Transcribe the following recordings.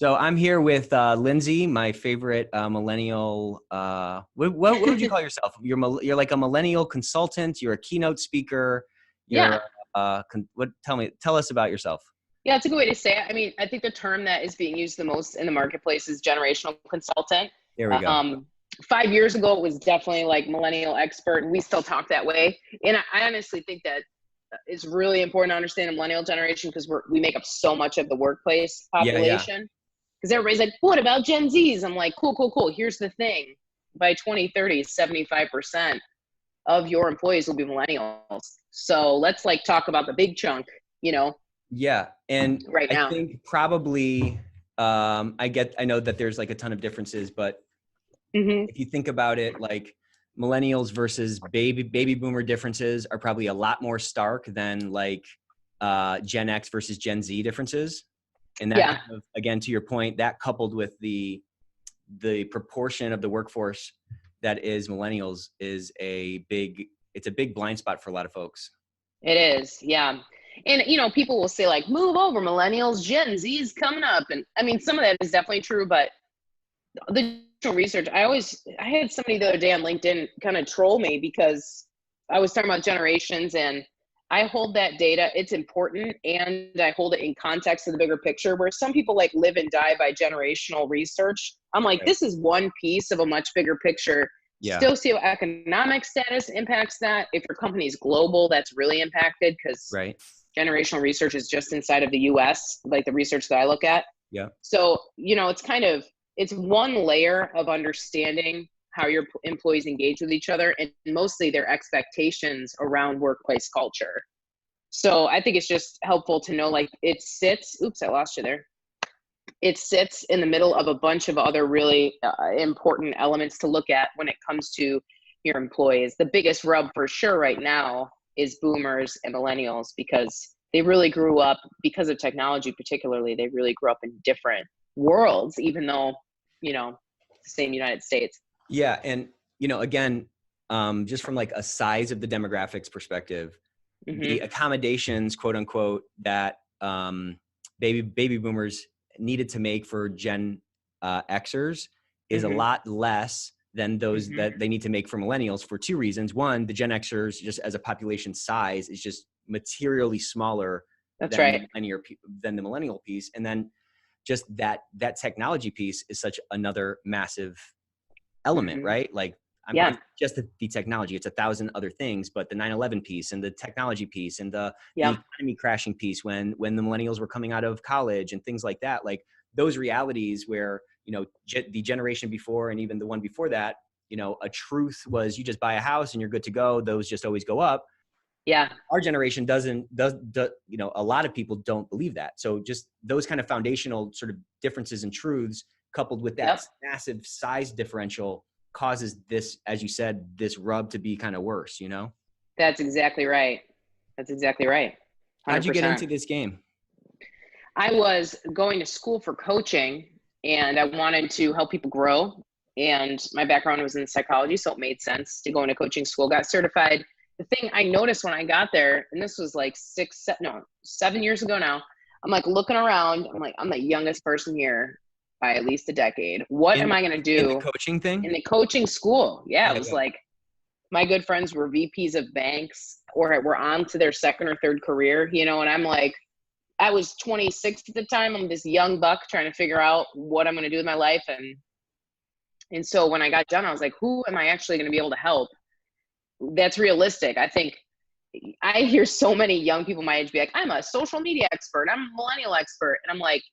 So I'm here with Lindsay, my favorite millennial. What would you call yourself? You're like a millennial consultant. You're a keynote speaker. Yeah. You're what? Tell us about yourself. Yeah, it's a good way to say it. I mean, I think the term that is being used the most in the marketplace is generational consultant. There we go. Um, 5 years ago, it was definitely like millennial expert, and we still talk that way. And I honestly think that it's really important to understand the millennial generation because we make up so much of the workplace Yeah, yeah, population. Because everybody's like, what about Gen Zs? I'm like, cool, cool, cool. Here's the thing. By 2030, 75% of your employees will be millennials. So let's like talk about the big chunk, you know, yeah. And right I now. think probably I know that there's like a ton of differences, but Hmm. if you think about it, like millennials versus baby boomer differences are probably a lot more stark than like Gen X versus Gen Z differences. And that Yeah. kind of, again, to your point, that coupled with the proportion of the workforce that is millennials is it's a big blind spot for a lot of folks. It is. Yeah. And, people will say like, move over millennials, Gen Z is coming up. And I mean, some of that is definitely true, but the research, I had somebody the other day on LinkedIn kind of troll me because I was talking about generations and I hold that data. It's important. And I hold it in context of the bigger picture where some people like live and die by generational research. I'm like, Right. this is one piece of a much bigger picture. Yeah. Socioeconomic status impacts that. If your company is global, that's really impacted because Right. generational research is just inside of the US, like the research that I look at. Yeah. So, it's one layer of understanding how your employees engage with each other and mostly their expectations around workplace culture. So I think it's just helpful to know like oops, I lost you there. It sits in the middle of a bunch of other really important elements to look at when it comes to your employees. The biggest rub for sure right now is boomers and millennials because they really grew up because of technology, particularly. They really grew up in different worlds, even though, the same United States. Yeah. And, again, just from like a size of the demographics perspective, the Hmm. accommodations, quote unquote, that baby boomers needed to make for Gen Xers is a Hmm. lot less than those Hmm. that they need to make for millennials for two reasons. One, the Gen Xers, just as a population size, is just materially smaller That's than right. than the millennial piece, and then just that technology piece is such another massive element, Hmm. right? Like, Yeah. it's just the technology, it's a thousand other things, but the 9/11 piece and the technology piece and the Yeah. economy crashing piece when the millennials were coming out of college and things like that, like those realities where, the generation before and even the one before that, a truth was you just buy a house and you're good to go. Those just always go up. Yeah. Our generation does, a lot of people don't believe that. So just those kind of foundational sort of differences and truths coupled with that Yep. massive size differential causes this, as you said, this rub to be kind of worse. That's exactly right. That's exactly right. How'd you get 100%. into this game? I was going to school for coaching and I wanted to help people grow. And my background was in psychology, so it made sense to go into coaching school, got certified. The thing I noticed when I got there, and this was like 7 years ago now, I'm like looking around, I'm like, I'm the youngest person here by at least a decade. What In am the, I going to in the do coaching thing? in the coaching school? Yeah, it Yeah, was yeah. like my good friends were VPs of banks or were on to their second or third career, and I'm like, I was 26 at the time. I'm this young buck trying to figure out what I'm going to do with my life. And so when I got done, I was like, who am I actually going to be able to help? That's realistic. I think I hear so many young people my age be like, I'm a social media expert. I'm a millennial expert. And I'm like,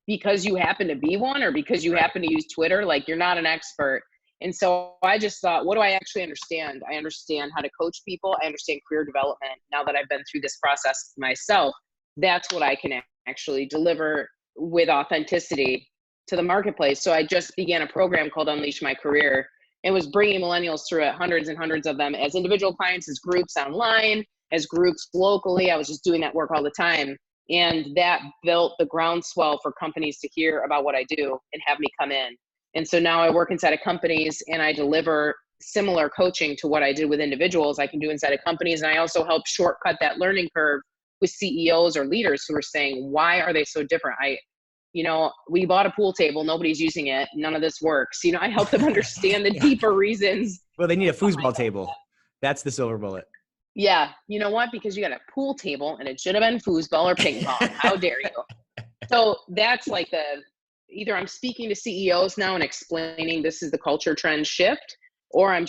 because you happen to be one or because you Right. happen to use Twitter, like you're not an expert. And so I just thought, what do I actually understand? I understand how to coach people. I understand career development. Now that I've been through this process myself, that's what I can actually deliver with authenticity to the marketplace. So I just began a program called Unleash My Career and was bringing millennials through it, hundreds and hundreds of them as individual clients, as groups online, as groups locally. I was just doing that work all the time. And that built the groundswell for companies to hear about what I do and have me come in. And so now I work inside of companies and I deliver similar coaching to what I did with individuals I can do inside of companies. And I also help shortcut that learning curve with CEOs or leaders who are saying, why are they so different? we bought a pool table, nobody's using it, none of this works. I help them understand the Yeah. deeper reasons. Well, they need a foosball table. That's the silver bullet. Yeah, you know what? Because you got a pool table and it should have been foosball or ping pong. How dare you? So that's like either I'm speaking to CEOs now and explaining this is the culture trend shift, or I'm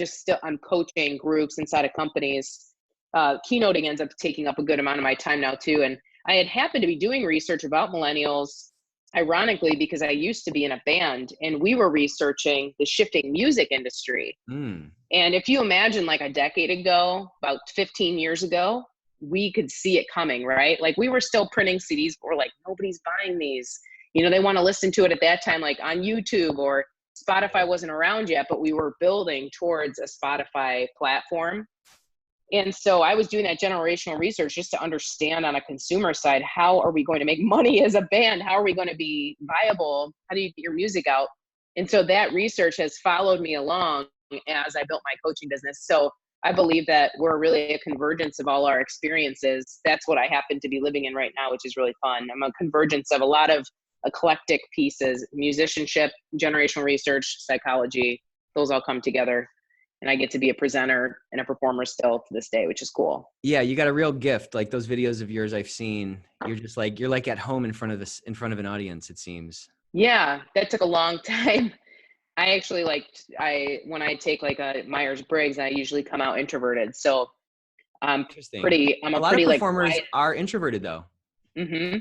coaching groups inside of companies. Keynoting ends up taking up a good amount of my time now too. And I had happened to be doing research about millennials, ironically, because I used to be in a band and we were researching the shifting music industry. Mm. And if you imagine like a decade ago, about 15 years ago, we could see it coming, right? Like we were still printing CDs, but we're like, nobody's buying these. They want to listen to it at that time, like on YouTube, or Spotify wasn't around yet, but we were building towards a Spotify platform. And so I was doing that generational research just to understand on a consumer side, how are we going to make money as a band? How are we going to be viable? How do you get your music out? And so that research has followed me along as I built my coaching business. So I believe that we're really a convergence of all our experiences. That's what I happen to be living in right now, which is really fun. I'm a convergence of a lot of eclectic pieces: musicianship, generational research, psychology. Those all come together. And I get to be a presenter and a performer still to this day, which is cool. Yeah, you got a real gift. Like those videos of yours I've seen, you're like at home in front of an audience, it seems. Yeah, that took a long time. I actually when I take like a Myers-Briggs, I usually come out introverted. So Interesting. I'm A a lot of pretty like performers quiet. are introverted though. Mm-hmm.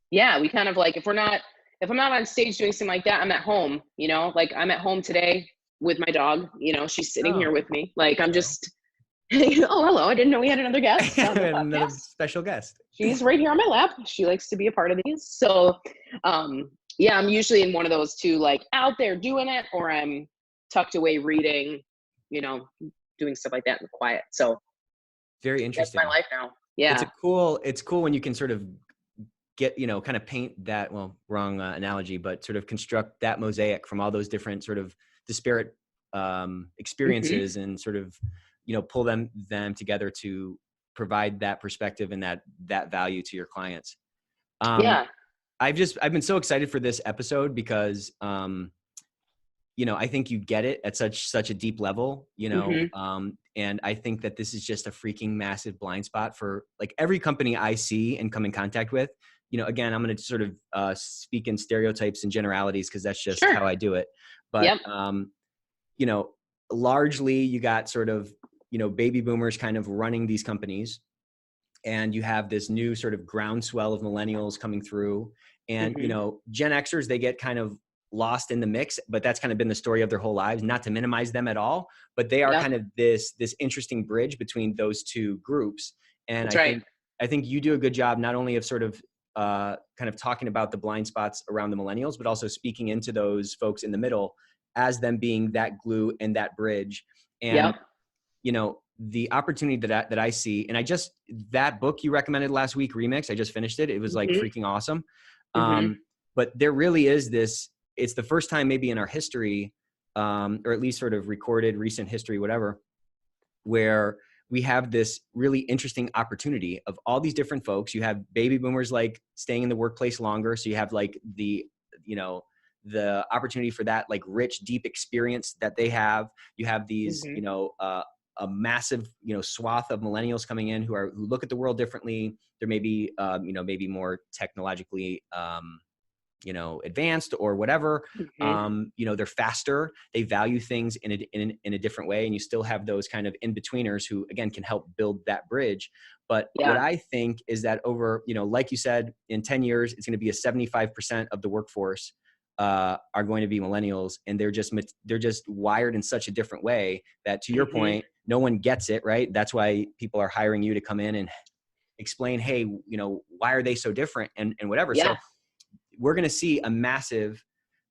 Yeah, we kind of like, if I'm not on stage doing something like that, I'm at home, like I'm at home today with my dog, she's sitting Oh, here with me. Like I'm hello. just, oh, hello. I didn't know we had another guest on the Another podcast. special guest. She's right here on my lap. She likes to be a part of these. So, yeah, I'm usually in one of those two, like out there doing it, or I'm tucked away reading, doing stuff like that in the quiet. So Very that's my interesting. life now. Yeah. It's cool when you can sort of get, kind of paint that, well, wrong analogy, but sort of construct that mosaic from all those different sort of disparate Mm-hmm. experiences and sort of, pull them together to provide that perspective and that value to your clients. Yeah. I've been so excited for this episode because, I think you get it at such a deep level, Mm-hmm. and I think that this is just a freaking massive blind spot for like every company I see and come in contact with. Again, I'm going to sort of speak in stereotypes and generalities because that's just Sure. how I do it. But, Yep. Largely you got sort of, baby boomers kind of running these companies, and you have this new sort of groundswell of millennials coming through, and, Mm-hmm. Gen Xers, they get kind of lost in the mix, but that's kind of been the story of their whole lives, not to minimize them at all, but they are Yep. kind of this interesting bridge between those two groups. And That's right. I think you do a good job, not only of sort of kind of talking about the blind spots around the millennials, but also speaking into those folks in the middle as them being that glue and that bridge. And, Yep. the opportunity that I see, and that book you recommended last week, Remix, I just finished it. It was like Mm-hmm. freaking awesome. Mm-hmm. But there really is it's the first time maybe in our history, or at least sort of recorded recent history, whatever, where we have this really interesting opportunity of all these different folks. You have baby boomers like staying in the workplace longer. So you have like the opportunity for that like rich, deep experience that they have. You have these, Mm-hmm. a massive, swath of millennials coming in who look at the world differently. There may be, maybe more technologically, advanced or whatever. Mm-hmm. They're faster. They value things in a different way. And you still have those kind of in-betweeners who, again, can help build that bridge. But what Yeah. I think is that over, like you said, in 10 years, it's going to be a 75% of the workforce are going to be millennials. And they're just wired in such a different way that, to your Mm-hmm. point, no one gets it, right? That's why people are hiring you to come in and explain, hey, why are they so different and whatever. Yeah. So we're going to see a massive,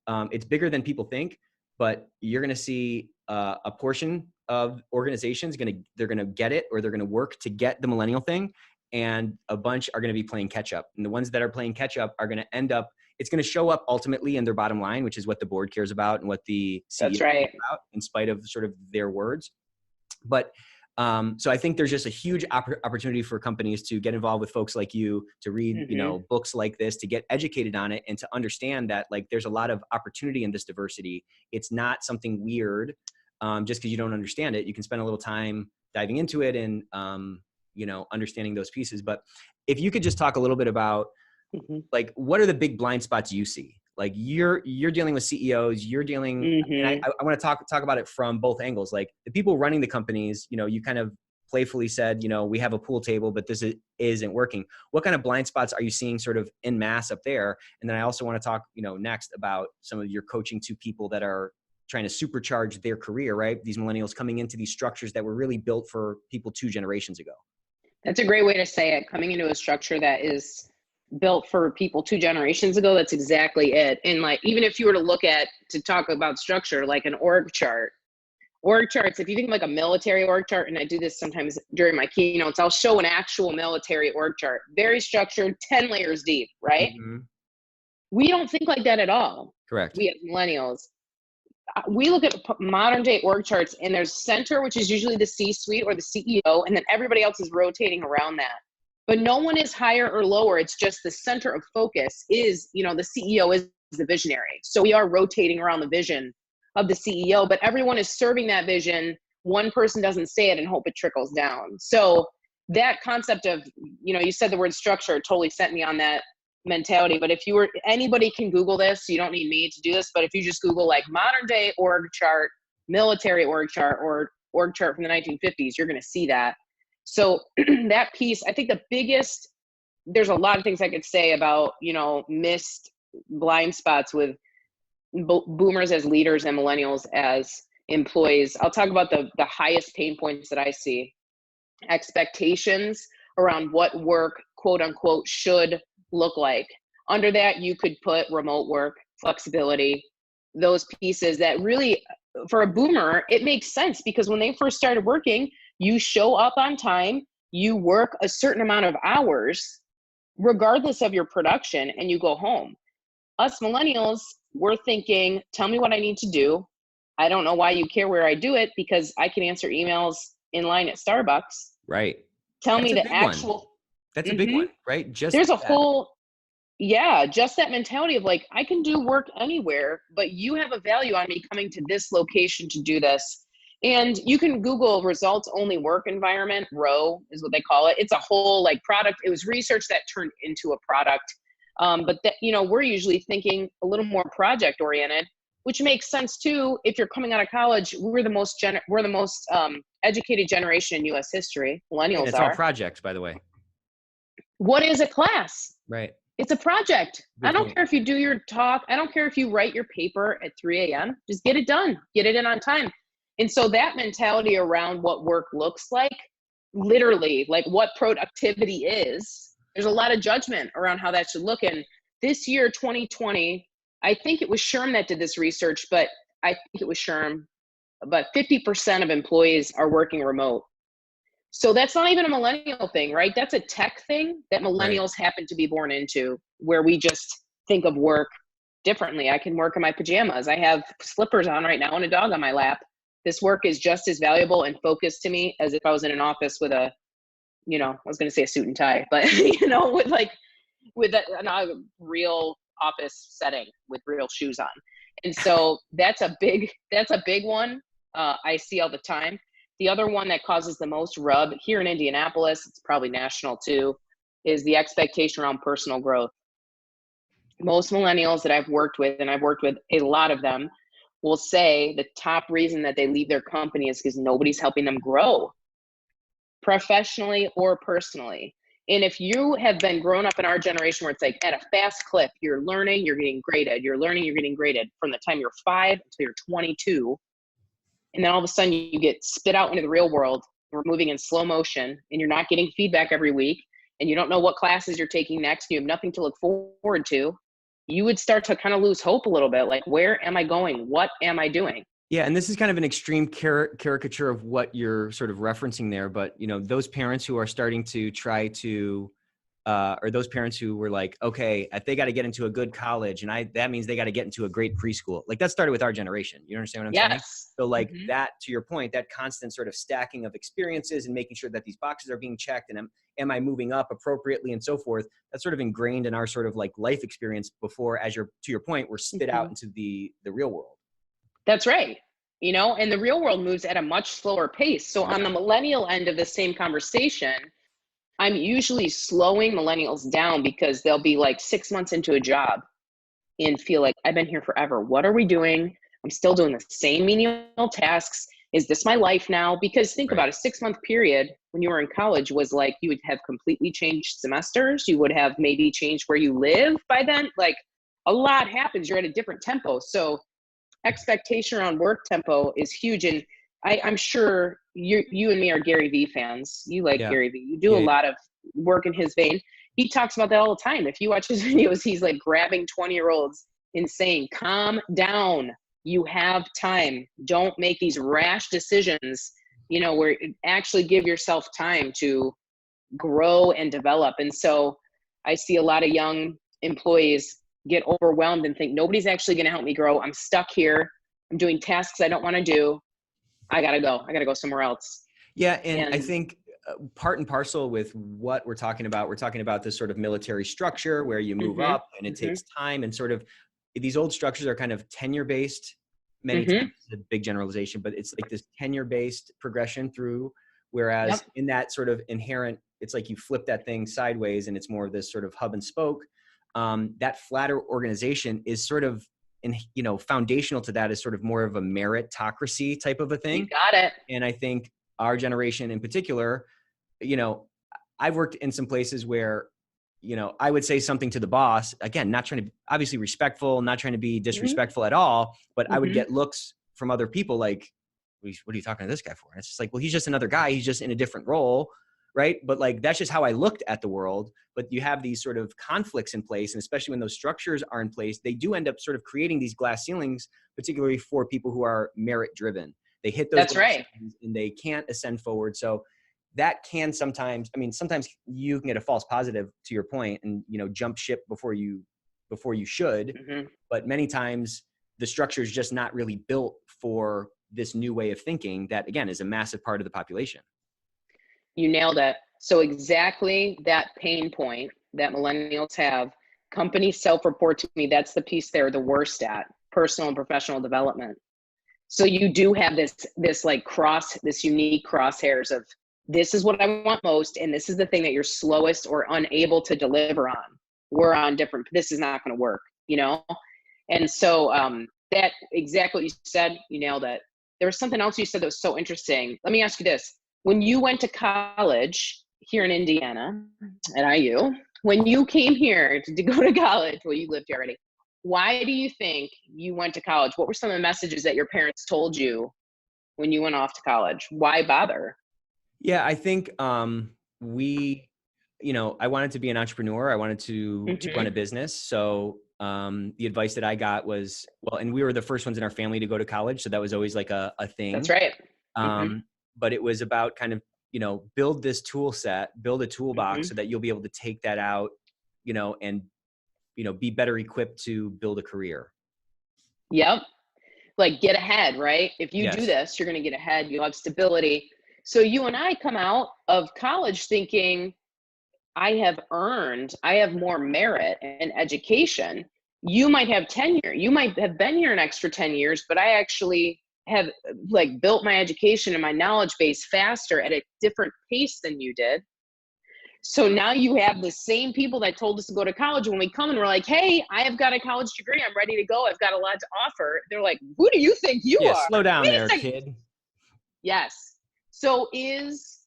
it's bigger than people think, but you're going to see a portion of organizations they're going to get it, or they're going to work to get the millennial thing. And a bunch are going to be playing catch up. And the ones that are playing catch up are going to it's going to show up ultimately in their bottom line, which is what the board cares about and what the CEO That's cares right. about, in spite of sort of their words. But So I think there's just a huge opportunity for companies to get involved with folks like you, to read, books like this, to get educated on it, and to understand that like there's a lot of opportunity in this diversity. It's not something weird just because you don't understand it. You can spend a little time diving into it and understanding those pieces. But if you could just talk a little bit about like what are the big blind spots you see? Like you're dealing with CEOs, you're dealing, and I want to talk about it from both angles. Like the people running the companies, you kind of playfully said, we have a pool table, but this isn't working. What kind of blind spots are you seeing sort of en masse up there? And then I also want to talk, next about some of your coaching to people that are trying to supercharge their career, right? These millennials coming into these structures that were really built for people 2 generations ago. That's a great way to say it. Coming into a structure that is built for people 2 generations ago, that's exactly it. And like, even if you were to talk about structure, like an org charts, if you think of like a military org chart, and I do this sometimes during my keynotes, I'll show an actual military org chart, very structured, 10 layers deep, right? We don't think like that at all. Correct. We as millennials, we look at modern day org charts, and there's center, which is usually the C-suite or the CEO, and then everybody else is rotating around that. But no one is higher or lower. It's just the center of focus is, the CEO is the visionary. So we are rotating around the vision of the CEO, but everyone is serving that vision. One person doesn't say it and hope it trickles down. So that concept of, you said the word structure totally sent me on that mentality. But if anybody can Google this, you don't need me to do this, but if you just Google like modern day org chart, military org chart, or org chart from the 1950s, you're going to see that. So that piece, I think there's a lot of things I could say about, missed blind spots with boomers as leaders and millennials as employees. I'll talk about the highest pain points that I see. Expectations around what work, quote unquote, should look like. Under that, you could put remote work, flexibility, those pieces that really, for a boomer, it makes sense because when they first started working, you show up on time, you work a certain amount of hours, regardless of your production, and you go home. Us millennials, we're thinking, tell me what I need to do. I don't know why you care where I do it because I can answer emails in line at Starbucks. Right. Tell me the actual. That's a big one, right? Just there's a whole, just that mentality of like, I can do work anywhere, but you have a value on me coming to this location to do this. And you can Google results only work environment, ROW is what they call it. It's a whole like product. It was research that turned into a product. But that, we're usually thinking a little more project oriented, which makes sense too. If you're coming out of college, we're the most educated generation in U.S. history. Millennials it's all projects, by the way. What is a class? Right. It's a project. I don't care if you do your talk. I don't care if you write your paper at 3 a.m. Just get it done. Get it in on time. And so that mentality around what work looks like, literally, like what productivity is, there's a lot of judgment around how that should look. And this year, 2020, I think it was SHRM that did this research, but 50% of employees are working remote. So that's not even a millennial thing, right? That's a tech thing that millennials happen to be born into, where we just think of work differently. I can work in my pajamas. I have slippers on right now and a dog on my lap. This work is just as valuable and focused to me as if I was in an office with a, I was going to say a suit and tie, but, with a real office setting with real shoes on. And so that's a big one I see all the time. The other one that causes the most rub here in Indianapolis, it's probably national too, is the expectation around personal growth. Most millennials that I've worked with, and I've worked with a lot of them, will say the top reason that they leave their company is because nobody's helping them grow professionally or personally. And if you have been grown up in our generation where it's like at a fast clip, you're learning, you're getting graded, you're learning, you're getting graded from the time you're 5 until you're 22. And then all of a sudden you get spit out into the real world. We're moving in slow motion and you're not getting feedback every week and you don't know what classes you're taking next. You have nothing to look forward to. You would start to kind of lose hope a little bit. Like, where am I going? What am I doing? Yeah. And this is kind of an extreme caricature of what you're sort of referencing there. But, those parents who are starting to try to or those parents who were like, okay, if they got to get into a good college, and that means they got to get into a great preschool. Like that started with our generation. You understand what I'm saying? Yes. So like Mm-hmm. that, to your point, that constant sort of stacking of experiences and making sure that these boxes are being checked, and am I moving up appropriately and so forth. That's sort of ingrained in our sort of like life experience before, to your point, we're spit Mm-hmm. out into the real world. That's right. And the real world moves at a much slower pace. So on the millennial end of the same conversation, I'm usually slowing millennials down because they'll be like 6 months into a job and feel like, I've been here forever. What are we doing? I'm still doing the same menial tasks. Is this my life now? Because think Right. about a 6-month period when you were in college was like, you would have completely changed semesters. You would have maybe changed where you live by then. Like a lot happens. You're at a different tempo. So expectation around work tempo is huge. And I'm sure you and me are Gary Vee fans. You like Yeah. Gary Vee. You do a Yeah. lot of work in his vein. He talks about that all the time. If you watch his videos, he's like grabbing 20-year-olds and saying, calm down. You have time. Don't make these rash decisions, where actually give yourself time to grow and develop. And so I see a lot of young employees get overwhelmed and think nobody's actually going to help me grow. I'm stuck here. I'm doing tasks I don't want to do. I gotta go somewhere else. Yeah. And I And think part and parcel with what we're talking about this sort of military structure where you move mm-hmm, up and it mm-hmm, takes time, and sort of these old structures are kind of tenure based. Many mm-hmm. times it's a big generalization, but it's like this tenure based progression through, Yep. whereas in that sort of inherent, it's like you flip that thing sideways and it's more of this sort of hub and spoke. That flatter organization is sort of, foundational to that is sort of more of a meritocracy type of a You thing. got it. And I think our generation in particular, you know, I've worked in some places where, I would say something to the boss, again, not trying to, obviously respectful, not trying to be Mm-hmm, disrespectful at all, but I would mm-hmm. get looks from other people like, what are you talking to this guy for? And it's just like, well, he's just another guy. He's just in a different role. Right. But like, that's just how I looked at the world. But you have these sort of conflicts in place. And especially when those structures are in place, they do end up sort of creating these glass ceilings, particularly for people who are merit driven. They hit those That's glass right. ceilings and they can't ascend forward. So that can sometimes you can get a false positive, to your point, and, jump ship before you should. Mm-hmm. But many times the structure is just not really built for this new way of thinking that, again, is a massive part of the population. You nailed it. So exactly that pain point that millennials have, companies self-report to me, that's the piece they're the worst at, personal and professional development. So you do have this unique crosshairs of this is what I want most, and this is the thing that you're slowest or unable to deliver on. We're on different, this is not going to work, And so that exactly what you said, you nailed it. There was something else you said that was so interesting. Let me ask you this. When you went to college here in Indiana at IU, when you came here to go to college, well, you lived here already. Why do you think you went to college? What were some of the messages that your parents told you when you went off to college? Why bother? Yeah, I think I wanted to be an entrepreneur. I wanted to run a Mm-hmm. business. So the advice that I got was, well, and we were the first ones in our family to go to college. So that was always like a That's thing. right. Mm-hmm. But it was about kind of, build this tool set, build a Mm-hmm. toolbox so that you'll be able to take that out, and, be better equipped to build a career. Yep. Like get ahead, right? If you do Yes. this, you're going to get ahead. You'll have stability. So you and I come out of college thinking, I have more merit and education. You might have tenure. You might have been here an extra 10 years, but I actually have like built my education and my knowledge base faster at a different pace than you did. So now you have the same people that told us to go to college. When we come and we're like, hey, I have got a college degree. I'm ready to go. I've got a lot to offer. They're like, who do you think you Yeah. are? Slow down Wait a there, second. kid. Yes. So is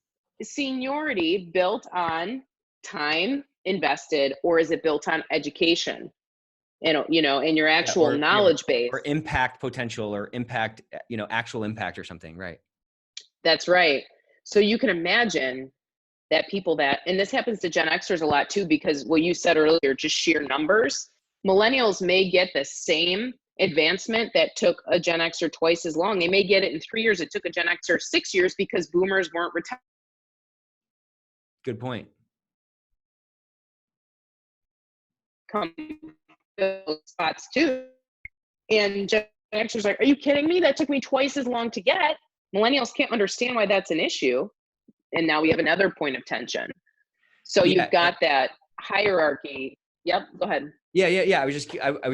seniority built on time invested, or is it built on education? And your Yeah. actual knowledge base. Or impact potential, or impact, actual impact or something. Right. That's right. So you can imagine that people and this happens to Gen Xers a lot too, because what you said earlier, just sheer numbers, millennials may get the same advancement that took a Gen Xer twice as long. They may get it in 3 years. It took a Gen Xer 6 years because boomers weren't retired. Good point. come those spots too. And Gen Xers are like, are you kidding me? That took me twice as long to get. Millennials can't understand why that's an issue. And now we have another point of tension. So Yeah. you've got that hierarchy. Yep, go ahead. Yeah. I was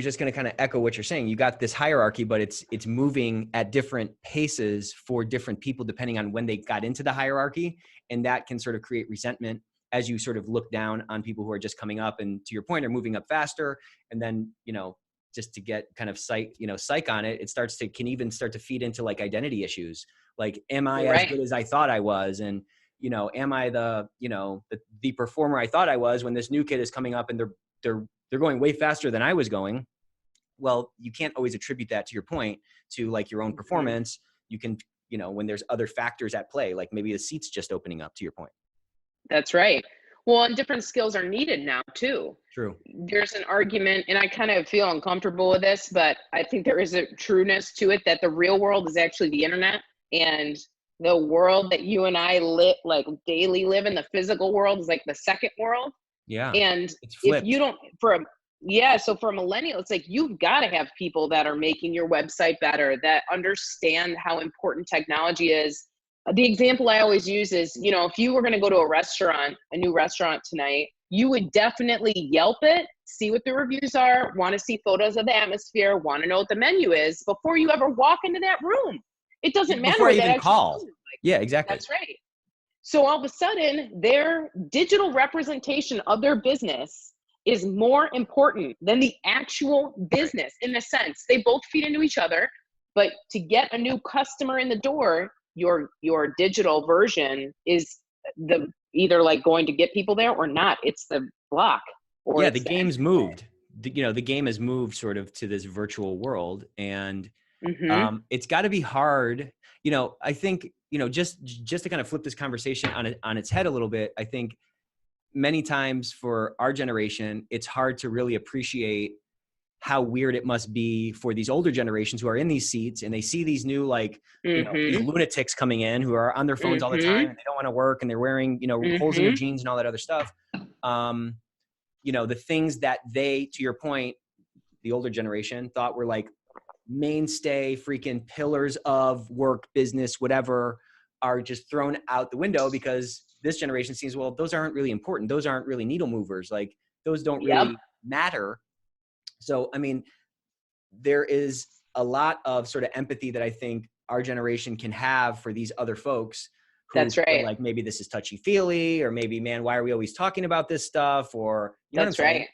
just going to kind of echo what you're saying. You got this hierarchy, but it's moving at different paces for different people depending on when they got into the hierarchy, and that can sort of create resentment as you sort of look down on people who are just coming up and, to your point, are moving up faster. And then, just to get kind of psych on it, can even start to feed into like identity issues. Like, am I as good as I thought I was? And, am I the performer I thought I was when this new kid is coming up and they're going way faster than I was going? Well, you can't always attribute that, to your point, to like your own performance. You can, when there's other factors at play, like maybe the seat's just opening up, to your point. That's right. Well, and different skills are needed now too. True. There's an argument, and I kind of feel uncomfortable with this, but I think there is a trueness to it, that the real world is actually the internet, and the world that you and I daily live in, the physical world, is like the second world. Yeah. And it's flipped. if you don't, so for a millennial, it's like, you've got to have people that are making your website better, that understand how important technology is. The example I always use is, if you were going to go to a new restaurant tonight, you would definitely Yelp it, see what the reviews are, want to see photos of the atmosphere, want to know what the menu is before you ever walk into that room. It doesn't matter. Before I even call. Yeah, exactly. That's right. So all of a sudden, their digital representation of their business is more important than the actual business. In a sense, they both feed into each other, but to get a new customer in the door, your digital version is either like going to get people there or not. It's the block. Or the game's moved. The game has moved sort of to this virtual world, and it's got to be hard. I think, just to kind of flip this conversation on its head a little bit, I think many times for our generation, it's hard to really appreciate how weird it must be for these older generations who are in these seats, and they see these new, these lunatics coming in who are on their phones all the time, and they don't want to work, and they're wearing, holes in their jeans and all that other stuff. The things that they, to your point, the older generation thought were like mainstay freaking pillars of work, business, whatever, are just thrown out the window because this generation sees, well, those aren't really important. Those aren't really needle movers. Like, those don't really matter. So, I mean, there is a lot of sort of empathy that I think our generation can have for these other folks who feel like maybe this is touchy-feely, or maybe, man, why are we always talking about this stuff? Or, That's right.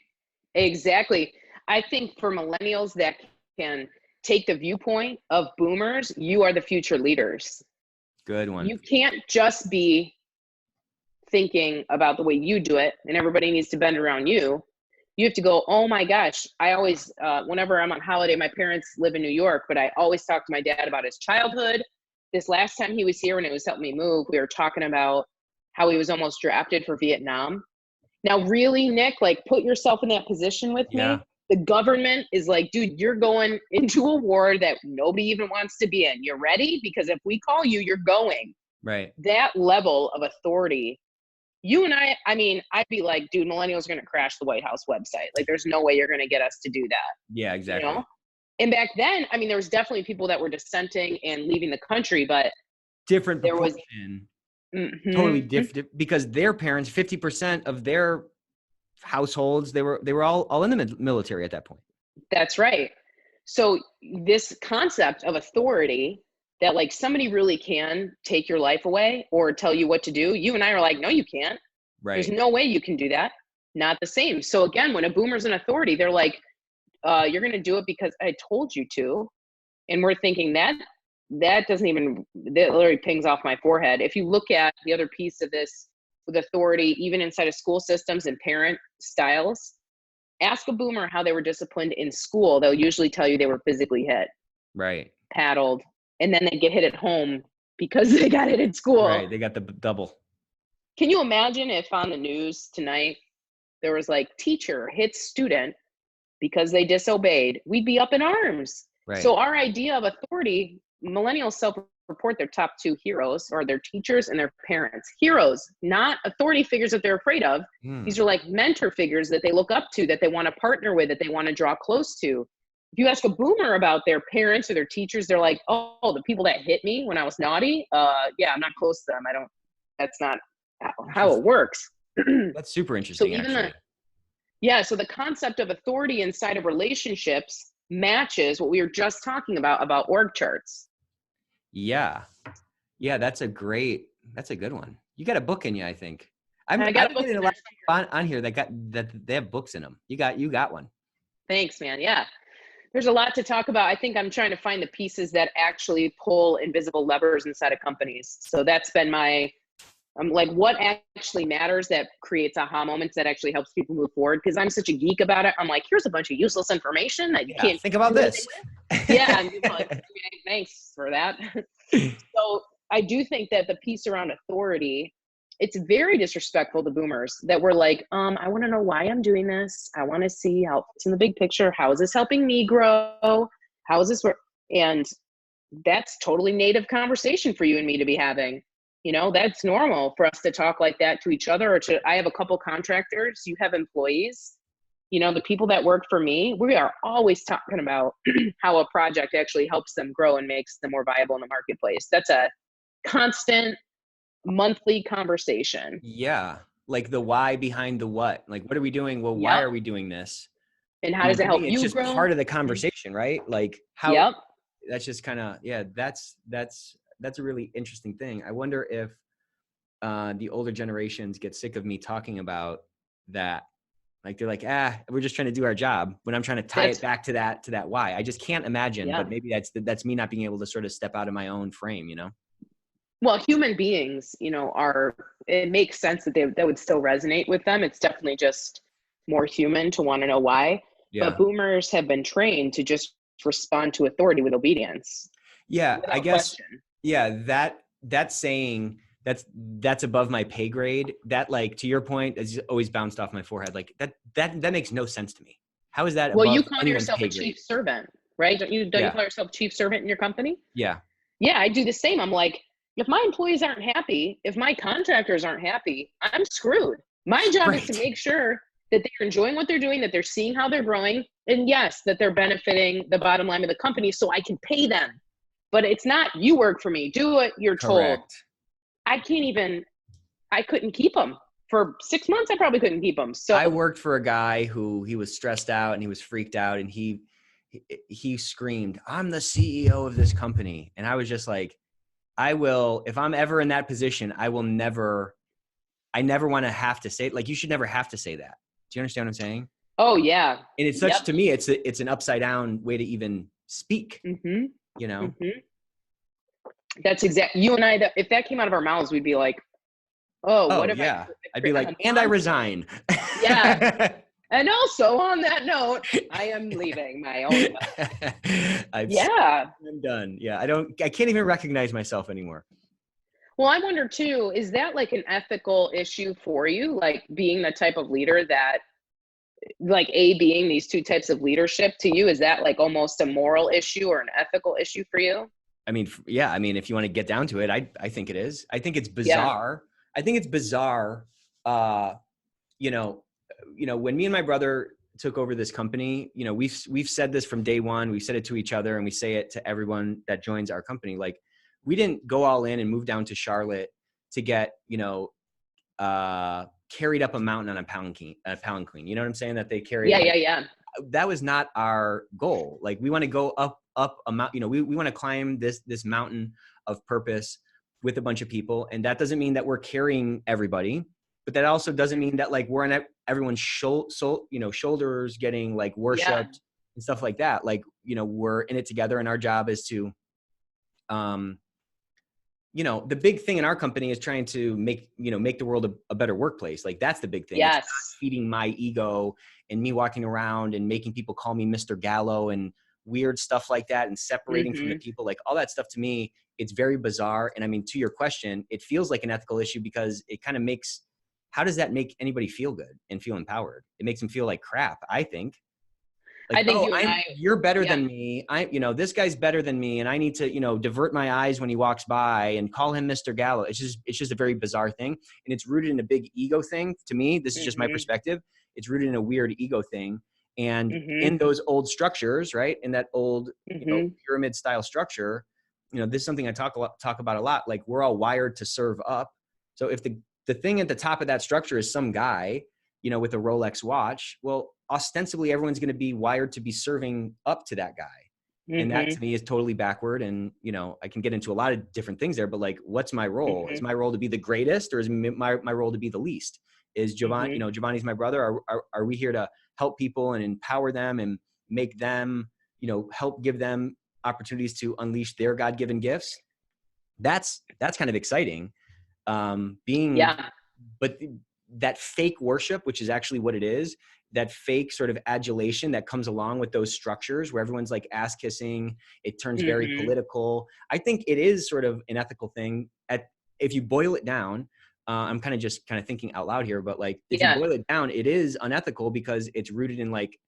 Exactly. I think for millennials that can take the viewpoint of boomers, you are the future leaders. Good one. You can't just be thinking about the way you do it and everybody needs to bend around you. You have to go, oh my gosh. I always, whenever I'm on holiday, my parents live in New York, but I always talk to my dad about his childhood. This last time he was here when it was helping me move, we were talking about how he was almost drafted for Vietnam. Now, really, Nick, like, put yourself in that position with me. The government is like, dude, you're going into a war that nobody even wants to be in. You're ready? Because if we call you, you're going. Right. That level of authority. You and I mean, I'd be like, dude, millennials are going to crash the White House website. Like, there's no way you're going to get us to do that. Yeah, exactly. And back then, I mean, there was definitely people that were dissenting and leaving the country, but different proportion. Totally different, because their parents, 50% of their households, they were all in the military at that point. That's right. So this concept of authority, that like somebody really can take your life away or tell you what to do. You and I are like, no, you can't. Right. There's no way you can do that. Not the same. So again, when a boomer's in authority, they're like, you're going to do it because I told you to. And we're thinking that doesn't even, that literally pings off my forehead. If you look at the other piece of this with authority, even inside of school systems and parent styles, ask a boomer how they were disciplined in school. They'll usually tell you they were physically hit. Right. Paddled. And then they get hit at home because they got hit at school. Right. They got the double. Can you imagine if on the news tonight there was like, teacher hits student because they disobeyed? We'd be up in arms. Right. So our idea of authority, millennials report their top two heroes or their teachers and their parents. Heroes, not authority figures that they're afraid of. These are like mentor figures that they look up to, that they want to partner with, that they want to draw close to. If you ask a boomer about their parents or their teachers, they're like, oh, the people that hit me when I was naughty, yeah, I'm not close to them. That's not how it works. That's super So interesting, even actually. so the concept of authority inside of relationships matches what we were just talking about org charts. Yeah. Yeah, that's a good one. You got a book in you, I think. I I've got been books getting in a there lot on here that they have books in them. You got one. Thanks, man. Yeah. There's a lot to talk about. I think I'm trying to find the pieces that actually pull invisible levers inside of companies. So that's been I'm like, what actually matters that creates aha moments that actually helps people move forward? Because I'm such a geek about it. I'm like, here's a bunch of useless information that you can't think about do anything this. with. Yeah. And people are like, okay, thanks for that. So I do think that the piece around authority, it's very disrespectful to boomers that we're like, I want to know why I'm doing this. I want to see how it's in the big picture. How is this helping me grow? How is this work? And that's totally native conversation for you and me to be having. You know, that's normal for us to talk like that to each other, or I have a couple contractors, you have employees, you know, the people that work for me, we are always talking about how a project actually helps them grow and makes them more viable in the marketplace. That's a constant monthly conversation. Yeah. Like the why behind the what. Like, what are we doing? Well, why Yep. are we doing this? And I how mean, does it to help me, it's you just grow? part of the conversation, right? Like Yep. that's just kind of, yeah, that's a really interesting thing. I wonder if the older generations get sick of me talking about that. Like they're like, we're just trying to do our job, when I'm trying to tie it back to that why. I just can't imagine, but maybe that's me not being able to sort of step out of my own frame, you know? Well, human beings, you know, it makes sense that that would still resonate with them. It's definitely just more human to want to know why. Yeah. But boomers have been trained to just respond to authority with obedience. Yeah. Without I guess, question. yeah, that saying, that's above my pay grade. That, like, to your point, has always bounced off my forehead. Like that makes no sense to me. How is that Well, you above call anyone's yourself pay a grade? chief servant, right? Don't you Yeah. call yourself chief servant in your company? Yeah. Yeah, I do the same. I'm like, if my employees aren't happy, if my contractors aren't happy, I'm screwed. My job is to Right. make sure that they're enjoying what they're doing, that they're seeing how they're growing, and yes, that they're benefiting the bottom line of the company so I can pay them. But it's not, you work for me, do what you're told. Correct. I couldn't keep them. For 6 months, I probably couldn't keep them. So I worked for a guy who, he was stressed out and he was freaked out, and he screamed, "I'm the CEO of this company." And I was just like, if I'm ever in that position, I never want to have to say it. Like, you should never have to say that. Do you understand what I'm saying? oh yeah. And it's such, to me, it's an upside down way to even speak, Mm-hmm. you know? Mm-hmm. That's exactly, you and I, if that came out of our mouths, we'd be like, oh, Oh what if yeah. I'd be I'm like, and I resign. Yeah. And also on that note, I am leaving my own. Yeah. I'm done. Yeah. I can't even recognize myself anymore. Well, I wonder too, is that like an ethical issue for you? Like being the type of leader that, like being these two types of leadership to you, is that like almost a moral issue or an ethical issue for you? I mean, yeah. I mean, if you want to get down to it, I think it is. I think it's Yeah. bizarre. I think it's bizarre. You know, when me and my brother took over this company, you know, we've said this from day one. We said it to each other, and we say it to everyone that joins our company. Like, we didn't go all in and move down to Charlotte to get, carried up a mountain on a palanquin. You know what I'm saying? That they carry. Yeah. That was not our goal. Like, we want to go up a mountain. We want to climb this mountain of purpose with a bunch of people, and that doesn't mean that we're carrying everybody. But that also doesn't mean that, like, we're on everyone's shoulders getting, like, worshipped and stuff like that. Like, we're in it together, and our job is to, the big thing in our company is trying to make the world a better workplace. Like, that's the big thing. Yes. It's not feeding my ego and me walking around and making people call me Mr. Gallo and weird stuff like that, and separating from the people. Like, all that stuff, to me, it's very bizarre. And I mean, to your question, it feels like an ethical issue because it kind of makes, how does that make anybody feel good and feel empowered? It makes them feel like crap, I think. Like, I think oh, you and I, you're better yeah. than me. This guy's better than me. And I need to, divert my eyes when he walks by and call him Mr. Gallo. It's just a very bizarre thing. And it's rooted in a big ego thing. To me, this is just my Mm-hmm. perspective. It's rooted in a weird ego thing. And Mm-hmm. in those old structures, right, in that old, Mm-hmm. pyramid style structure, this is something I talk about a lot. Like, we're all wired to serve up. So if the thing at the top of that structure is some guy, with a Rolex watch, well, ostensibly everyone's going to be wired to be serving up to that guy. And that Mm-hmm. to me is totally backward. And, I can get into a lot of different things there, but like, what's my role? Is Mm-hmm. my role to be the greatest, or is my role to be the least? Is Giovanni, Mm-hmm. Giovanni's my brother. Are we here to help people and empower them and make them, help give them opportunities to unleash their God-given gifts? That's kind of exciting. Yeah. But that fake worship, which is actually what it is, that fake sort of adulation that comes along with those structures where everyone's like ass kissing, it turns very Mm-hmm. political. I think it is sort of an ethical thing. If you boil it down, I'm kind of thinking out loud here, but like, if you Yeah. boil it down, it is unethical because it's rooted in like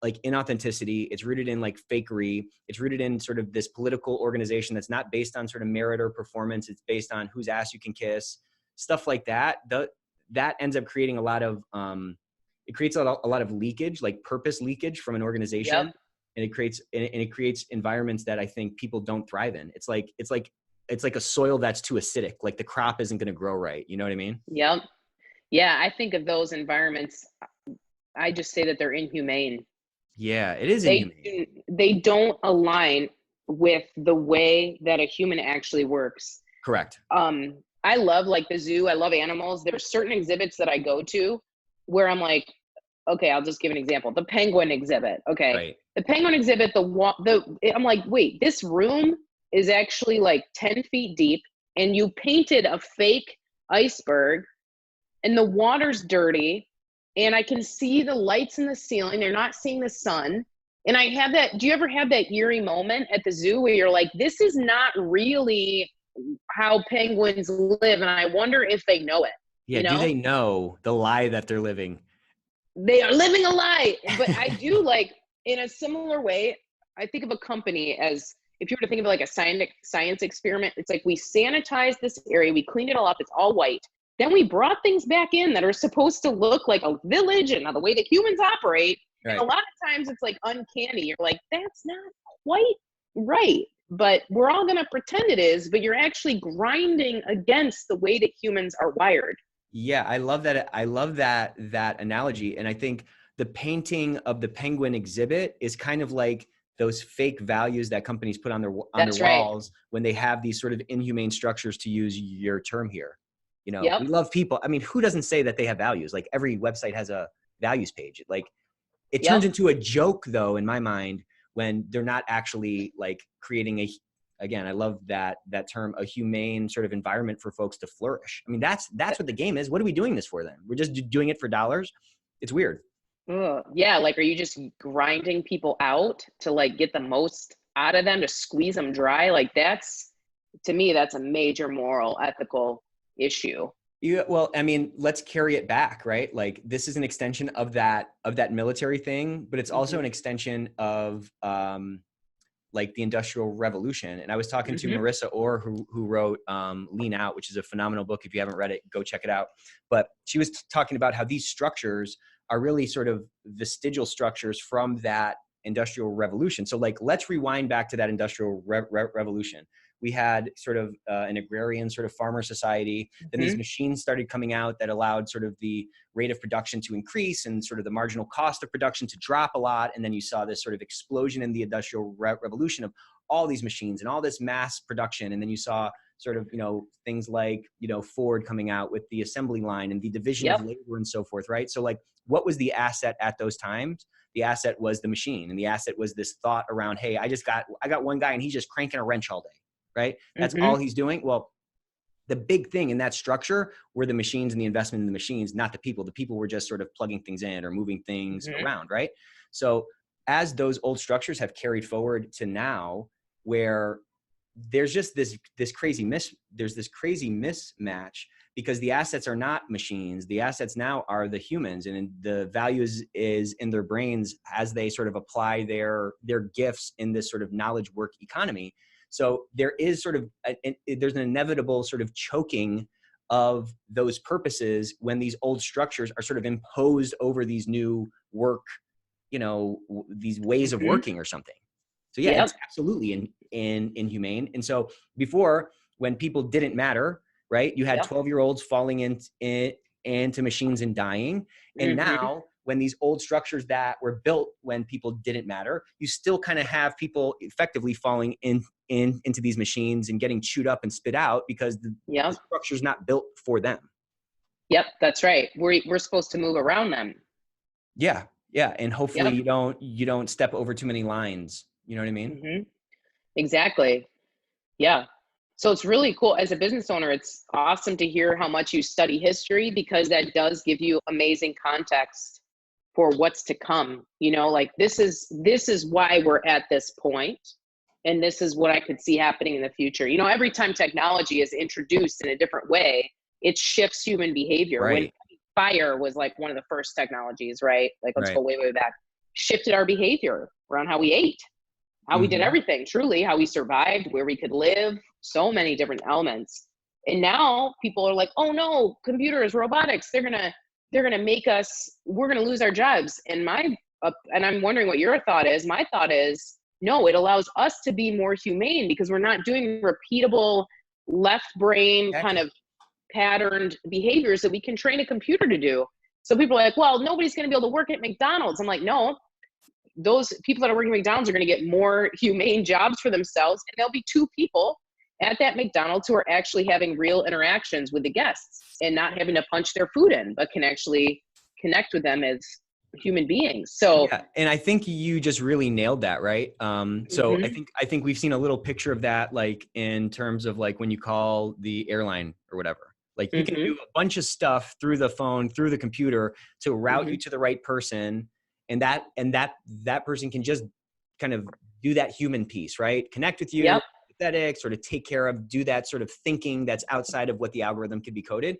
inauthenticity. It's rooted in like fakery. It's rooted in sort of this political organization that's not based on sort of merit or performance. It's based on whose ass you can kiss, stuff like that. That ends up creating a lot of it creates a lot of leakage, like purpose leakage from an Yep. organization, and it creates environments that I think people don't thrive in. It's like a soil that's too acidic. Like, the crop isn't going to grow right. You know what I mean? Yep. Yeah. I think of those environments, I just say that they're inhumane. Yeah, it is They inhumane. they don't align with the way that a human actually works. Correct. I love like the zoo. I love animals. There's certain exhibits that I go to where I'm like, okay, I'll just give an example. The penguin exhibit. Okay. Right. The penguin exhibit, I'm like, wait, this room is actually like 10 feet deep and you painted a fake iceberg and the water's dirty and I can see the lights in the ceiling. They're not seeing the sun. And I have that. Do you ever have that eerie moment at the zoo where you're like, this is not really how penguins live? And I wonder if they know it, Yeah. Do they know the lie that they're living? They are living a lie. But I do like, in a similar way, I think of a company as, if you were to think of like a science experiment, it's like we sanitized this area, we cleaned it all up, it's all white. Then we brought things back in that are supposed to look like a village and the way that humans operate. And Right. a lot of times it's like uncanny. You're like, that's not quite right. But we're all going to pretend it is, but you're actually grinding against the way that humans are wired. Yeah, I love that. I love that analogy. And I think the painting of the penguin exhibit is kind of like those fake values that companies put on their That's right. walls when they have these sort of inhumane structures, to use your term here. Yep. We love people. I mean, who doesn't say that they have values? Like, every website has a values page. Like, it turns Yep. into a joke, though, in my mind, when they're not actually like creating again, I love that term, a humane sort of environment for folks to flourish. I mean, that's what the game is. What are we doing this for then? We're just doing it for dollars. It's weird. Ugh. Yeah. Like, are you just grinding people out to like get the most out of them, to squeeze them dry? Like, to me, that's a major moral, ethical issue. Yeah, well, I mean, let's carry it back, right? Like, this is an extension of that military thing, but it's also an Mm-hmm. extension of like the Industrial Revolution. And I was talking to Mm-hmm. Marissa Orr, who wrote Lean Out, which is a phenomenal book. If you haven't read it, go check it out. But she was talking about how these structures are really sort of vestigial structures from that Industrial Revolution. So like, let's rewind back to that Industrial Revolution. We had sort of an agrarian sort of farmer society. Then these Mm-hmm. machines started coming out that allowed sort of the rate of production to increase and sort of the marginal cost of production to drop a lot. And then you saw this sort of explosion in the Industrial Revolution of all these machines and all this mass production. And then you saw sort of, things like, Ford coming out with the assembly line and the division of Yep. labor and so forth, right? So like, what was the asset at those times? The asset was the machine. And the asset was this thought around, hey, I got one guy and he's just cranking a wrench all day, right? That's all Mm-hmm. he's doing. Well, the big thing in that structure were the machines and the investment in the machines, not the people. The people were just sort of plugging things in or moving things Mm-hmm. around, right? So as those old structures have carried forward to now, where there's just this crazy mismatch, because the assets are not machines. The assets now are the humans, and the value is in their brains as they sort of apply their gifts in this sort of knowledge work economy. So there is sort of there's an inevitable sort of choking of those purposes when these old structures are sort of imposed over these new work, these ways of working or something. So yeah, Yep. it's absolutely inhumane. And so before, when people didn't matter, right, you had Yep. 12-year-olds falling into machines and dying. And now, when these old structures that were built when people didn't matter, you still kind of have people effectively falling into these machines and getting chewed up and spit out because the Yep. structure's not built for them. Yep. That's right. We're supposed to move around them. Yeah. Yeah. And hopefully Yep. you don't step over too many lines. You know what I mean? Exactly. Yeah. So it's really cool. As a business owner, it's awesome to hear how much you study history, because that does give you amazing context for what's to come. Like this is why we're at this point, and this is what I could see happening in the future. Every time technology is introduced in a different way, it shifts human behavior. When Right. fire was like one of the first technologies, right? Like, let's Right. go way, way back. Shifted our behavior around how we ate, how we did Mm-hmm. everything, truly, how we survived, where we could live, so many different elements. And now people are like, oh no, computers, robotics, they're gonna make us, we're gonna lose our jobs. And and I'm wondering what your thought is. My thought is, no, it allows us to be more humane, because we're not doing repeatable left brain kind Exactly. of patterned behaviors that we can train a computer to do. So people are like, well, nobody's gonna be able to work at McDonald's. I'm like, no, those people that are working at McDonald's are going to get more humane jobs for themselves, and there'll be two people at that McDonald's who are actually having real interactions with the guests and not having to punch their food in, but can actually connect with them as human beings. So, Yeah, and I think you just really nailed that, right? So mhm, I think we've seen a little picture of that, like in terms of like when you call the airline or whatever. Like you can do mhm, a bunch of stuff through the phone, through the computer to route you mhm, to the right person, and that person can just kind of do that human piece, right? Connect with you, yep, empathetic, sort of take care of, do that sort of thinking that's outside of what the algorithm could be coded.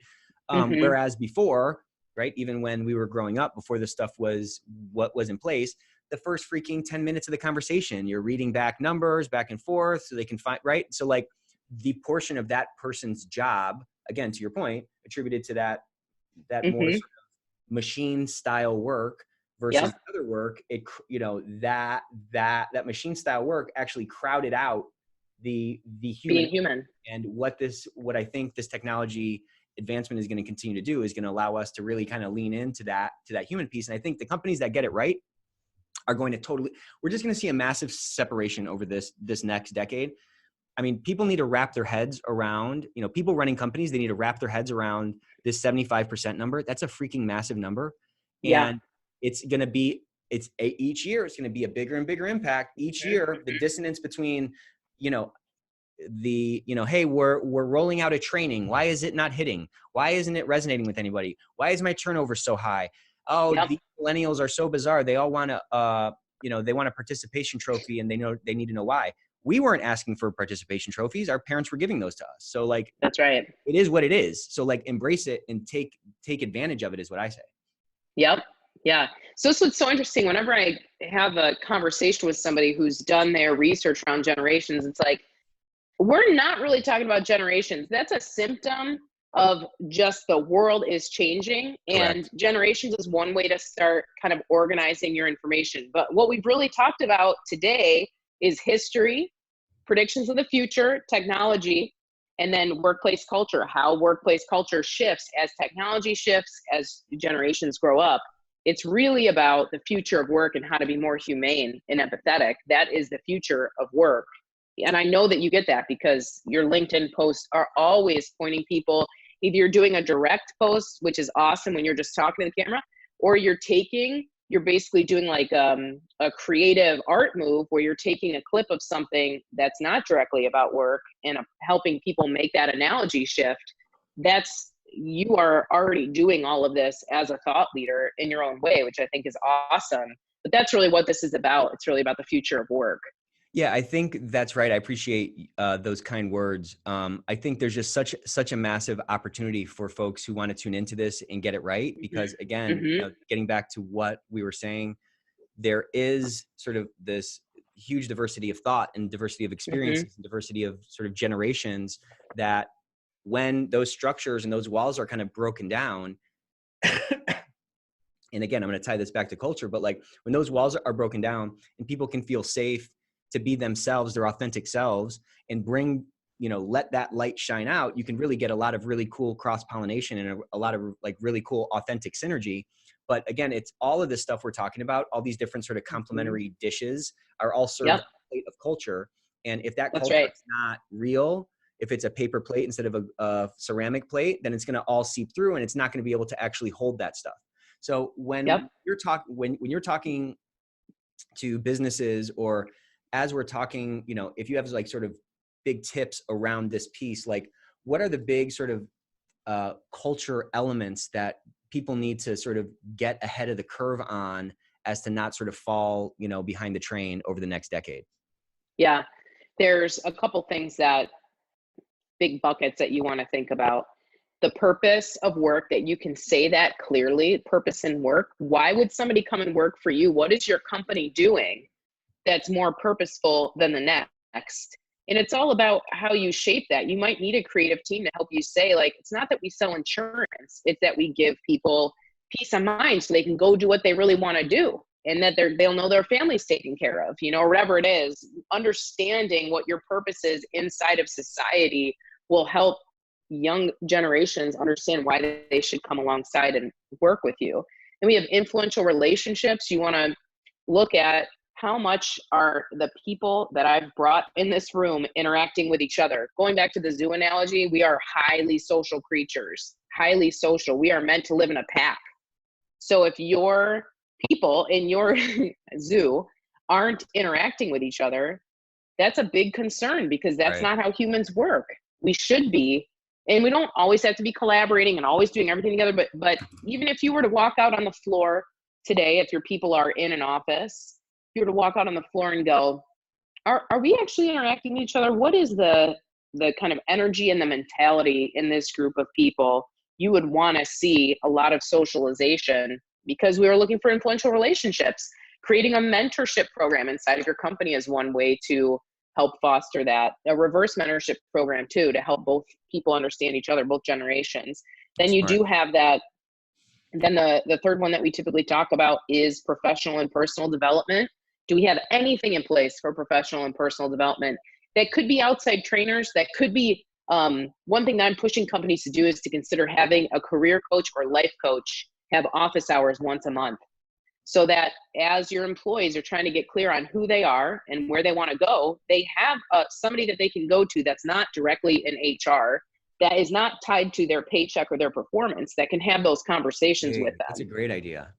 mhm, Whereas before, right, even when we were growing up, before this stuff was what was in place, the first freaking 10 minutes of the conversation, you're reading back numbers back and forth so they can find, right? So like the portion of that person's job, again, to your point, attributed to that more mhm, sort of machine style work versus yep, the other work, that machine style work actually crowded out the human. being human. And what I think this technology advancement is going to continue to do is going to allow us to really kind of lean into that human piece. And I think the companies that get it right are going to we're just going to see a massive separation over this next decade. I mean, people need to wrap their heads around, people running companies, they need to wrap their heads around this 75% number. That's a freaking massive number. Yeah. And each year, it's going to be a bigger and bigger impact. Each Mhm, year, the dissonance between, you know, hey, we're rolling out a training. Why is it not hitting? Why isn't it resonating with anybody? Why is my turnover so high? Oh, yep, the millennials are so bizarre. They all want they want a participation trophy, and they need to know why. We weren't asking for participation trophies. Our parents were giving those to us. So like, that's right. it is what it is. So like, embrace it and take advantage of it is what I say. Yep. Yeah. So this was so interesting. Whenever I have a conversation with somebody who's done their research around generations, it's like, we're not really talking about generations. That's a symptom of just the world is changing, and Correct. generations is one way to start kind of organizing your information. But what we've really talked about today is history, predictions of the future, technology, and then workplace culture, how workplace culture shifts as technology shifts, as generations grow up. It's really about the future of work and how to be more humane and empathetic. That is the future of work. And I know that you get that because your LinkedIn posts are always pointing people, either you're doing a direct post, which is awesome when you're just talking to the camera, or you're basically doing like a creative art move where you're taking a clip of something that's not directly about work and helping people make that analogy shift. You are already doing all of this as a thought leader in your own way, which I think is awesome. But that's really what this is about. It's really about the future of work. Yeah, I think that's right. I appreciate those kind words. I think there's just such a massive opportunity for folks who want to tune into this and get it right. Hmm. Because again, Hmm. getting back to what we were saying, there is sort of this huge diversity of thought and diversity of Hmm. experiences and diversity of sort of generations that when those structures and those walls are kind of broken down, and again, I'm going to tie this back to culture, but like when those walls are broken down and people can feel safe to be themselves, their authentic selves, and bring, let that light shine out, you can really get a lot of really cool cross pollination and a lot of like really cool authentic synergy. But again, it's all of this stuff we're talking about, all these different sort of Hmm. complementary dishes are all served Yep, on a plate of culture. And if that that's culture right. is not real, if it's a paper plate instead of a ceramic plate, then it's going to all seep through and it's not going to be able to actually hold that stuff. So Yep. when you're talking to businesses, or as we're talking, if you have like sort of big tips around this piece, like what are the big sort of culture elements that people need to sort of get ahead of the curve on, as to not sort of fall, behind the train over the next decade? Yeah. There's a couple things that big buckets that you want to think about. The purpose of work, that you can say that clearly, purpose in work. Why would somebody come and work for you? What is your company doing that's more purposeful than the next? And it's all about how you shape that. You might need a creative team to help you say, like, it's not that we sell insurance, it's that we give people peace of mind so they can go do what they really want to do, and that they'll know their family's taken care of, or whatever it is. Understanding what your purpose is inside of society will help young generations understand why they should come alongside and work with you. And we have influential relationships. You want to look at how much are the people that I've brought in this room interacting with each other. Going back to the zoo analogy, we are highly social creatures, highly social. We are meant to live in a pack. So if your people in your zoo aren't interacting with each other, that's a big concern, because that's Right. not how humans work. We should be, and we don't always have to be collaborating and always doing everything together. But even if you were to walk out on the floor today, if your people are in an office, if you were to walk out on the floor and go, are we actually interacting with each other? What is the kind of energy and the mentality in this group of people? You would want to see a lot of socialization, because we are looking for influential relationships. Creating a mentorship program inside of your company is one way to help foster that. A reverse mentorship program too, to help both people understand each other, both generations. Then you Smart. do have that. Then the third one that we typically talk about is professional and personal development. Do we have anything in place for professional and personal development? That could be outside trainers. That could be, one thing that I'm pushing companies to do is to consider having a career coach or life coach have office hours once a month, so that as your employees are trying to get clear on who they are and where they want to go, they have somebody that they can go to that's not directly in HR, that is not tied to their paycheck or their performance, that can have those conversations with Hey, that's a them. great idea.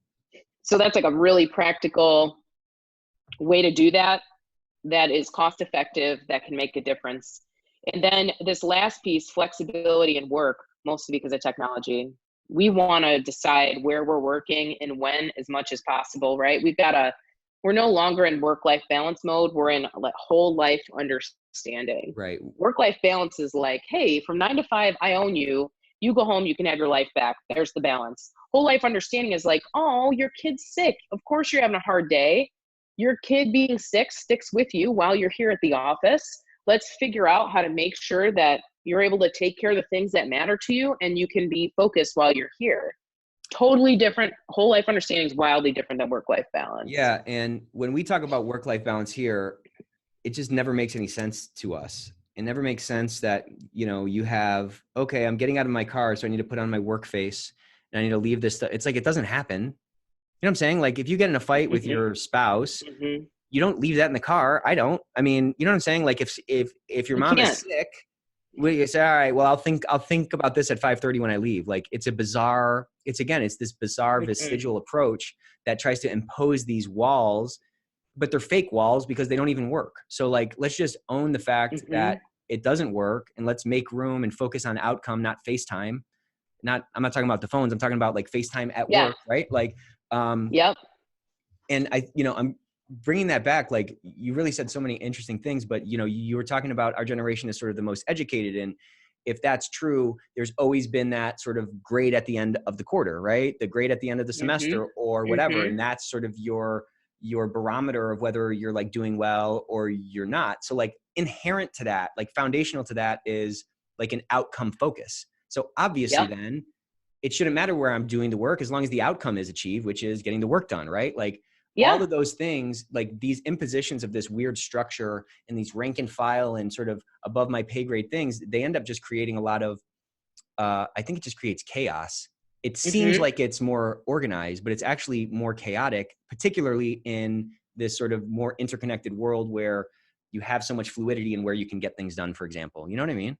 So that's like a really practical way to do that, that is cost effective, that can make a difference. And then this last piece, flexibility in work, mostly because of technology. We want to decide where we're working and when, as much as possible, right? We're no longer in work-life balance mode. We're in whole life understanding. Right. Work-life balance is like, hey, from 9 to 5, I own you. You go home, you can have your life back. There's the balance. Whole life understanding is like, oh, your kid's sick. Of course you're having a hard day. Your kid being sick sticks with you while you're here at the office. Let's figure out how to make sure that you're able to take care of the things that matter to you and you can be focused while you're here. Totally different. Whole life understanding is wildly different than work life balance. Yeah. And when we talk about work-life balance here, it just never makes any sense to us. It never makes sense that, you have, okay, I'm getting out of my car, so I need to put on my work face and I need to leave this stuff. It's like, it doesn't happen. You know what I'm saying? Like if you get in a fight with Mm-hmm. your spouse, Mm-hmm. you don't leave that in the car. I don't. I mean, you know what I'm saying? Like if your You mom is can't. sick, we say, all right, well, I'll think about this at 5:30 when I leave. Like it's this bizarre Mm-mm. vestigial approach that tries to impose these walls, but they're fake walls because they don't even work. So like, let's just own the fact Mm-hmm. that it doesn't work and let's make room and focus on outcome, not FaceTime. I'm not talking about the phones. I'm talking about like FaceTime at Yeah. work, right? Like, um, Yep. and bringing that back, like you really said so many interesting things, but you know, you were talking about our generation is sort of the most educated. And if that's true, there's always been that sort of grade at the end of the quarter, right? The grade at the end of the Mm-hmm. semester or whatever. Mm-hmm. And that's sort of your barometer of whether you're like doing well or you're not. So like inherent to that, like foundational to that is like an outcome focus. So obviously Yep. then it shouldn't matter where I'm doing the work as long as the outcome is achieved, which is getting the work done, right? Like all Yeah. of those things, like these impositions of this weird structure and these rank and file and sort of above my pay grade things, they end up just creating a lot of, I think it just creates chaos. It seems Mm-hmm. like it's more organized, but it's actually more chaotic, particularly in this sort of more interconnected world where you have so much fluidity in where you can get things done, for example. You know what I mean?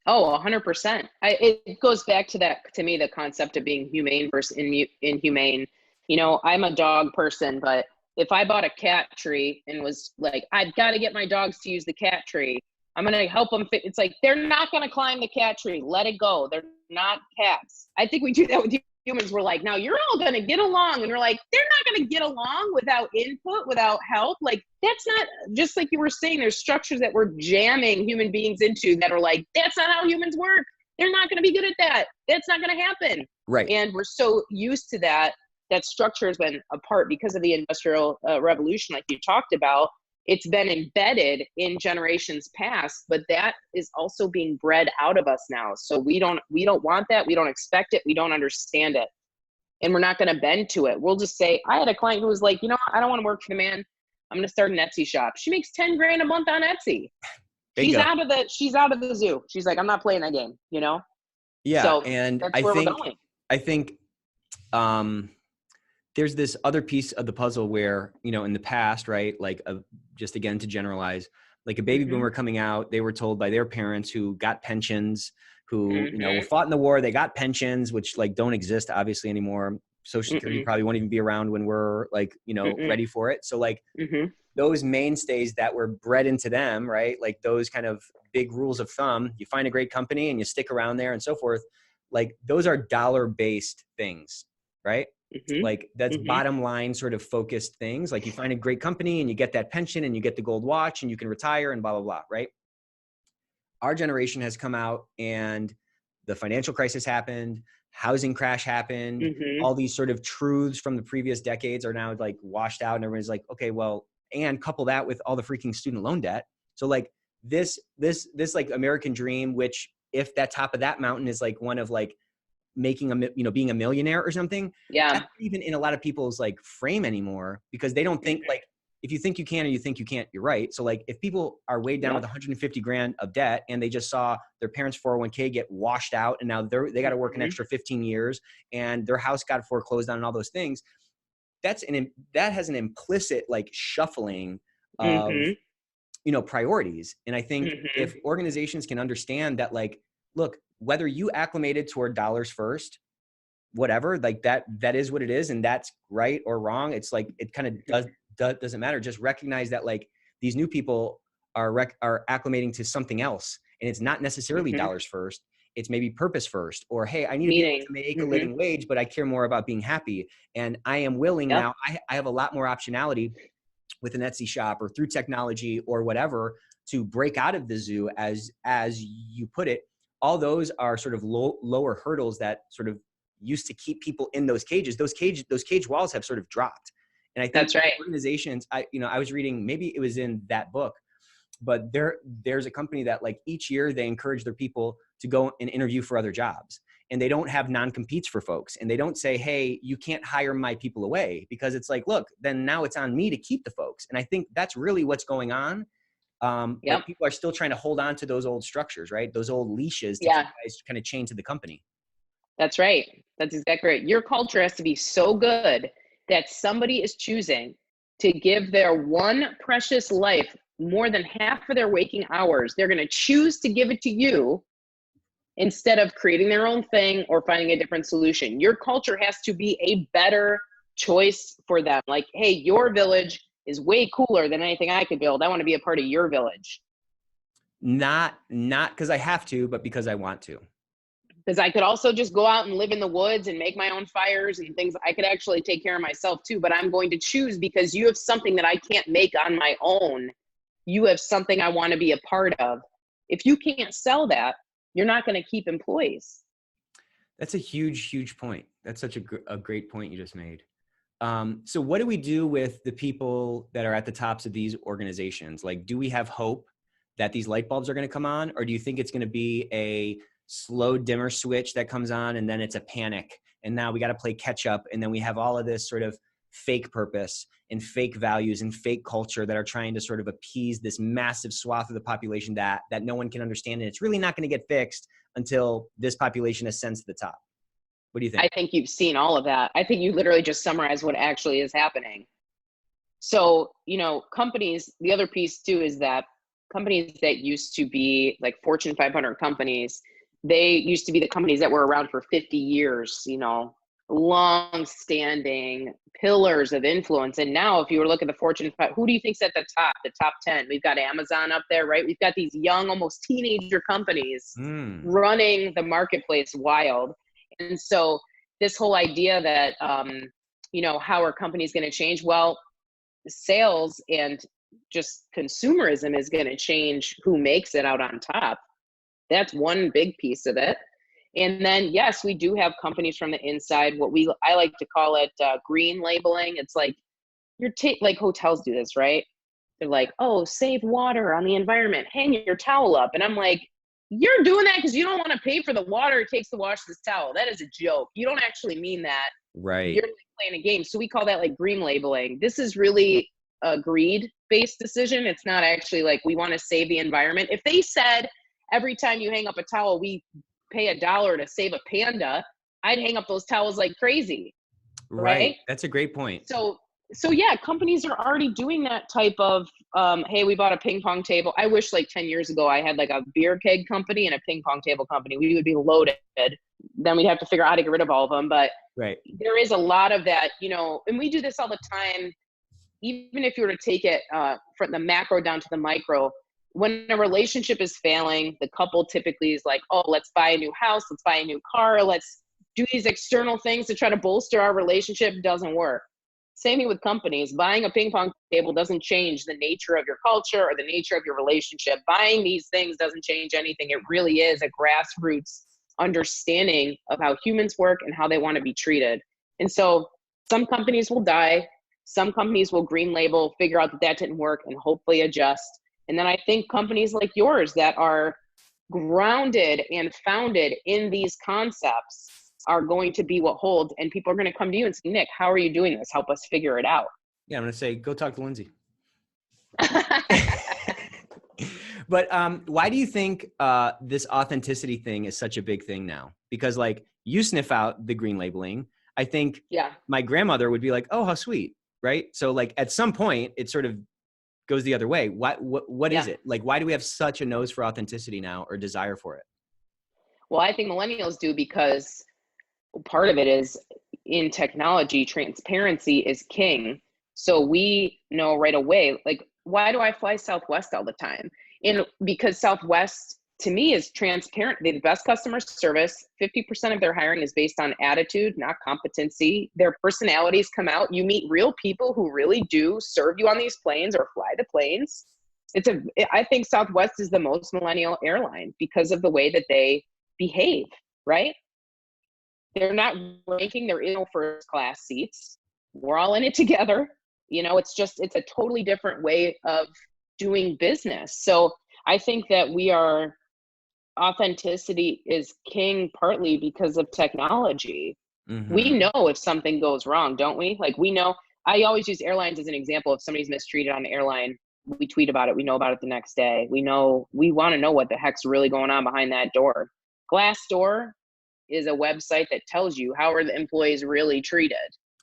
Oh, 100%. It goes back to that, to me, the concept of being humane versus inhumane. You know, I'm a dog person, but if I bought a cat tree and was like, I've got to get my dogs to use the cat tree, I'm going to help them fit. It's like, they're not going to climb the cat tree. Let it go. They're not cats. I think we do that with humans. We're like, now you're all going to get along. And we're like, they're not going to get along without input, without help. Like, that's not, just like you were saying, there's structures that we're jamming human beings into that are like, that's not how humans work. They're not going to be good at that. That's not going to happen. Right. And we're so used to that, that structure has been apart because of the industrial revolution, like you talked about. It's been embedded in generations past, but that is also being bred out of us now. So we don't want that. We don't expect it. We don't understand it. And we're not going to bend to it. We'll just say, I had a client who was like, you know, I don't want to work for the man. I'm going to start an Etsy shop. She makes 10 grand a month on Etsy. She's Bingo. out of the zoo. She's like, I'm not playing that game, you know? Yeah. So And that's where we're going. I think, there's this other piece of the puzzle where, you know, in the past, right? Like just again, to generalize, like a baby Mm-hmm. boomer coming out, they were told by their parents who got pensions, who, you know, Mm-hmm. fought in the war, they got pensions, which like don't exist obviously anymore. Social Security Mm-mm. probably won't even be around when we're like, you know, Mm-mm. ready for it. So like Mm-hmm. those mainstays that were bred into them, right? Like those kind of big rules of thumb, you find a great company and you stick around there and so forth. Like those are dollar-based things, right? Like that's Mm-hmm. bottom line sort of focused things. Like you find a great company and you get that pension and you get the gold watch and you can retire and blah, blah, blah, right? Our generation has come out and the financial crisis happened, housing crash happened, Mm-hmm. all these sort of truths from the previous decades are now like washed out and everyone's like, okay, well, and couple that with all the freaking student loan debt. So like this like American dream, which if that top of that mountain is like one of like making a, you know, being a millionaire or something, that's Yeah. not even in a lot of people's like frame anymore because they don't think like, if you think you can or you think you can't, you're right. So like if people are weighed down with Yep. 150 grand of debt and they just saw their parents' 401k get washed out and now they got to work an Mm-hmm. extra 15 years and their house got foreclosed on and all those things, that has an implicit like shuffling of, Mm-hmm. you know, priorities. And I think Mm-hmm. if organizations can understand that, like, look, whether you acclimated toward dollars first, whatever, like that is what it is. And that's right or wrong. It's like, it kind of doesn't matter. Just recognize that like these new people are acclimating to something else. And it's not necessarily Mm-hmm. dollars first. It's maybe purpose first, or, hey, I need to be able Meaning. to make a Mm-hmm. living wage, but I care more about being happy. And I am willing Yep. now, I have a lot more optionality with an Etsy shop or through technology or whatever to break out of the zoo, as you put it. All those are sort of lower hurdles that sort of used to keep people in those cages. Those cage walls have sort of dropped. And I think That's right. organizations, I was reading, maybe it was in that book, but there's a company that like each year they encourage their people to go and interview for other jobs. And they don't have non-competes for folks. And they don't say, hey, you can't hire my people away, because it's like, look, then now it's on me to keep the folks. And I think that's really what's going on. Yep. But people are still trying to hold on to those old structures, right? Those old leashes to keep Yeah. guys kind of chained to the company. That's right. That's exactly right. Your culture has to be so good that somebody is choosing to give their one precious life more than half of their waking hours. They're going to choose to give it to you instead of creating their own thing or finding a different solution. Your culture has to be a better choice for them. Like, hey, your village is way cooler than anything I could build. I want to be a part of your village. Not because I have to, but because I want to. Because I could also just go out and live in the woods and make my own fires and things. I could actually take care of myself too, but I'm going to choose because you have something that I can't make on my own. You have something I want to be a part of. If you can't sell that, you're not going to keep employees. That's a huge, huge point. That's such a great point you just made. So what do we do with the people that are at the tops of these organizations? Like, do we have hope that these light bulbs are going to come on? Or do you think it's going to be a slow dimmer switch that comes on and then it's a panic? And now we got to play catch up. And then we have all of this sort of fake purpose and fake values and fake culture that are trying to sort of appease this massive swath of the population that no one can understand. And it's really not going to get fixed until this population ascends to the top. What do you think? I think you've seen all of that. I think you literally just summarized what actually is happening. So, companies, the other piece too is that companies that used to be like Fortune 500 companies, they used to be the companies that were around for 50 years, long-standing pillars of influence. And now if you were looking at the Fortune 5, who do you think's at the top 10? We've got Amazon up there, right? We've got these young, almost teenager companies running the marketplace wild. And so this whole idea that, how are companies going to change? Well, sales and just consumerism is going to change who makes it out on top. That's one big piece of it. And then, yes, we do have companies from the inside, I like to call it green labeling. It's like like hotels do this, right? They're like, oh, save water on the environment, hang your towel up. And I'm like, you're doing that because you don't want to pay for the water it takes to wash this towel. That is a joke. You don't actually mean that. Right. You're playing a game. So we call that like green labeling. This is really a greed-based decision. It's not actually like we want to save the environment. If they said every time you hang up a towel, we pay $1 to save a panda, I'd hang up those towels like crazy. Right? That's a great point. So yeah, companies are already doing that type of, hey, we bought a ping pong table. I wish like 10 years ago I had like a beer keg company and a ping pong table company. We would be loaded. Then we'd have to figure out how to get rid of all of them. But there is a lot of that, and we do this all the time. Even if you were to take it from the macro down to the micro, when a relationship is failing, the couple typically is like, oh, let's buy a new house. Let's buy a new car. Let's do these external things to try to bolster our relationship. Doesn't work. Same thing with companies. Buying a ping pong table doesn't change the nature of your culture or the nature of your relationship. Buying these things doesn't change anything. It really is a grassroots understanding of how humans work and how they want to be treated. And so some companies will die. Some companies will green label, figure out that didn't work, and hopefully adjust. And then I think companies like yours that are grounded and founded in these concepts are going to be what holds, and people are going to come to you and say, Nick, how are you doing this? Help us figure it out. Yeah, I'm going to say, go talk to Lindsay. But why do you think this authenticity thing is such a big thing now? Because like you sniff out the green labeling. I think my grandmother would be like, oh, how sweet. Right. So like at some point it sort of goes the other way. What is it? Like, why do we have such a nose for authenticity now or desire for it? Well, I think millennials do because part of it is in technology, transparency is king. So we know right away, like, why do I fly Southwest all the time? And because Southwest to me is transparent. They have the best customer service. 50% of their hiring is based on attitude, not competency. Their personalities come out. You meet real people who really do serve you on these planes or fly the planes. I think Southwest is the most millennial airline because of the way that they behave, right? They're not ranking, there is no first class seats. We're all in it together. It's a totally different way of doing business. So I think that authenticity is king partly because of technology. Mm-hmm. We know if something goes wrong, don't we? Like we know, I always use airlines as an example. If somebody's mistreated on the airline, we tweet about it. We know about it the next day. We want to know what the heck's really going on behind that door. Glassdoor is a website that tells you how are the employees really treated.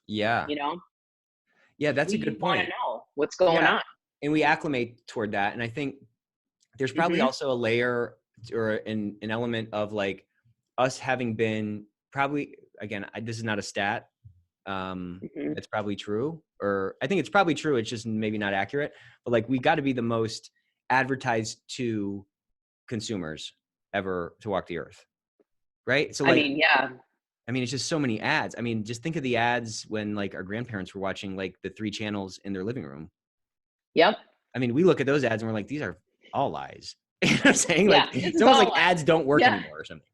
Yeah. Yeah, that's a good point. We want to know what's going on. And we acclimate toward that. And I think there's probably also a layer or an element of like us having been probably, again, this is not a stat. It's probably true, or I think it's probably true. It's just maybe not accurate, but like we got to be the most advertised to consumers ever to walk the earth. right? So I like, mean, yeah. I mean, it's just so many ads. I mean, just think of the ads when like our grandparents were watching like the 3 channels in their living room. Yep. I mean, we look at those ads and we're like, these are all lies. You know what I'm saying? Yeah. Like, This it's is almost all like lies. ads don't work Yeah. anymore or something.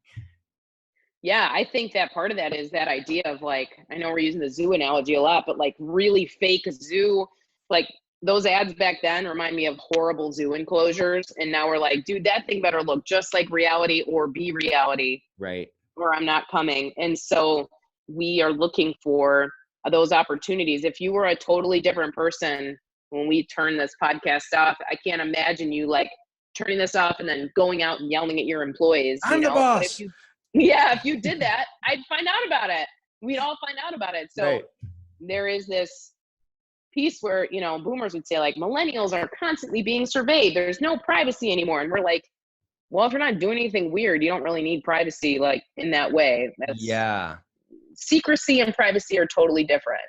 Yeah. I think that part of that is that idea of like, I know we're using the zoo analogy a lot, but like really fake zoo, like those ads back then remind me of horrible zoo enclosures. And now we're like, dude, that thing better look just like reality or be reality, Right. or I'm not coming. And so we are looking for those opportunities. If you were a totally different person when we turn this podcast off, I can't imagine you like turning this off and then going out and yelling at your employees, I'm the But if boss. you, yeah, if you did that, I'd find out about it. We'd all find out about it. So Right. there is this piece where, boomers would say like millennials are constantly being surveyed. There's no privacy anymore. And we're like, well, if you're not doing anything weird, you don't really need privacy like in that way. That's Yeah. secrecy and privacy are totally different.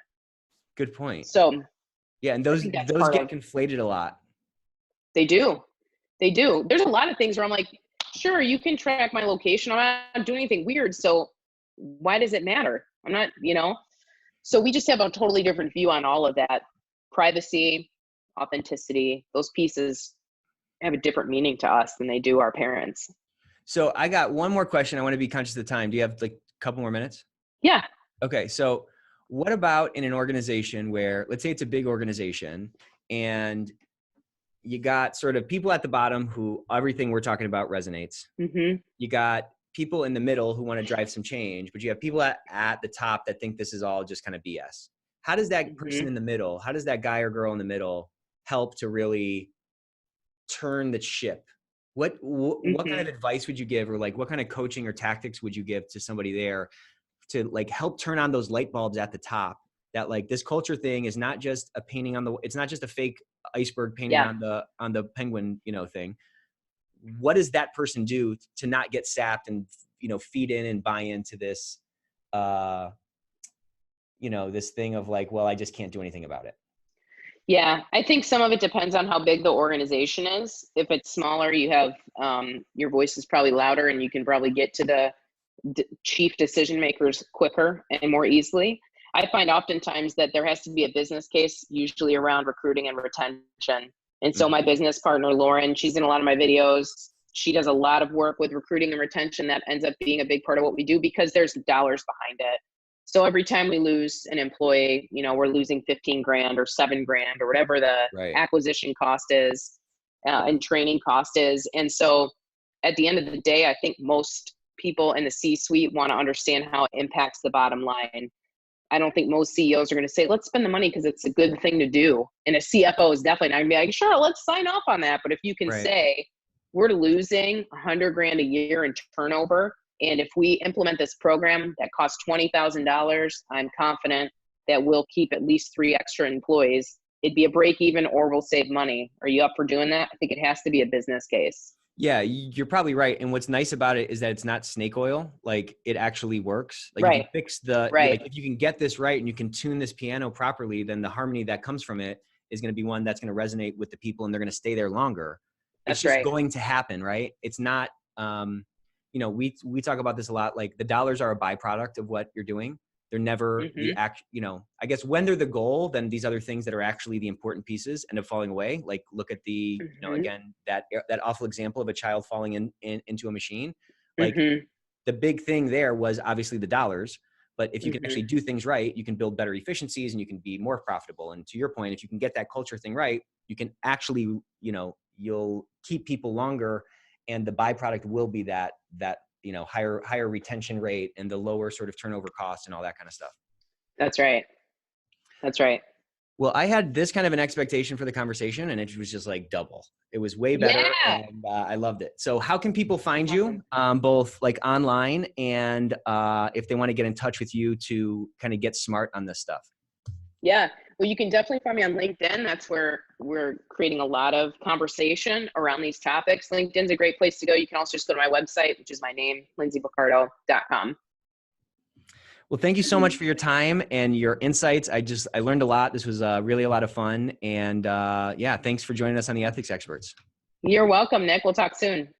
Good point. So Yeah. And I those, think that's those part get of, conflated a lot. they do. They do. There's a lot of things where I'm like, sure, you can track my location. I'm not doing anything weird. So why does it matter? I'm not. So we just have a totally different view on all of that. Privacy, authenticity, those pieces have a different meaning to us than they do our parents. So I got one more question. I want to be conscious of the time. Do you have like a couple more minutes? Yeah. Okay. So what about in an organization where, let's say it's a big organization and you got sort of people at the bottom who everything we're talking about resonates. Mm-hmm. You got people in the middle who want to drive some change, but you have people at the top that think this is all just kind of BS. How does that person Mm-hmm. in the middle, how does that guy or girl in the middle help to really turn the ship? What kind of Mm-hmm. advice would you give, or like what kind of coaching or tactics would you give to somebody there to like help turn on those light bulbs at the top, that like this culture thing is not just a painting on the, it's not just a fake iceberg painted Yeah. on the penguin, thing. What does that person do to not get sapped and, feed in and buy into this, this thing of like, well, I just can't do anything about it? Yeah, I think some of it depends on how big the organization is. If it's smaller, you have your voice is probably louder, and you can probably get to the chief decision makers quicker and more easily. I find oftentimes that there has to be a business case, usually around recruiting and retention. And so Mhm. my business partner, Lauren, she's in a lot of my videos. She does a lot of work with recruiting and retention that ends up being a big part of what we do because there's dollars behind it. So every time we lose an employee, we're losing 15 grand or 7 grand or whatever the Right. acquisition cost is and training cost is. And so at the end of the day, I think most people in the C-suite want to understand how it impacts the bottom line. I don't think most CEOs are going to say, let's spend the money because it's a good thing to do. And a CFO is definitely not going to be like, sure, let's sign off on that. But if you can Right. say, we're losing 100 grand a year in turnover, and if we implement this program that costs $20,000, I'm confident that we'll keep at least 3 extra employees. It'd be a break even, or we'll save money. Are you up for doing that? I think it has to be a business case. Yeah, you're probably right. And what's nice about it is that it's not snake oil. Like it actually works. Like if you Right. fix Right. like if you can get this right and you can tune this piano properly, then the harmony that comes from it is going to be one that's going to resonate with the people and they're going to stay there longer. It's That's just right. going to happen, right? It's not, we talk about this a lot. Like the dollars are a byproduct of what you're doing. They're never the Mm-hmm. I guess when they're the goal, then these other things that are actually the important pieces end up falling away. Like look at the, Mm-hmm. again, that awful example of a child falling into a machine. Like Mm-hmm. the big thing there was obviously the dollars, but if you can Mm-hmm. actually do things right, you can build better efficiencies and you can be more profitable. And to your point, if you can get that culture thing right, you can actually, you'll keep people longer, and the byproduct will be that higher retention rate and the lower sort of turnover cost and all that kind of stuff. That's right. That's right. Well, I had this kind of an expectation for the conversation, and it was just like double. It was way better, Yeah. and I loved it. So, how can people find you, Awesome. both like online and if they want to get in touch with you to kind of get smart on this stuff? Yeah. Well, you can definitely find me on LinkedIn. That's where we're creating a lot of conversation around these topics. LinkedIn's a great place to go. You can also just go to my website, which is my name, lindsayboccardo.com. Well, thank you so much for your time and your insights. I learned a lot. This was really a lot of fun, and yeah, thanks for joining us on the Ethics Experts. You're welcome, Nick. We'll talk soon.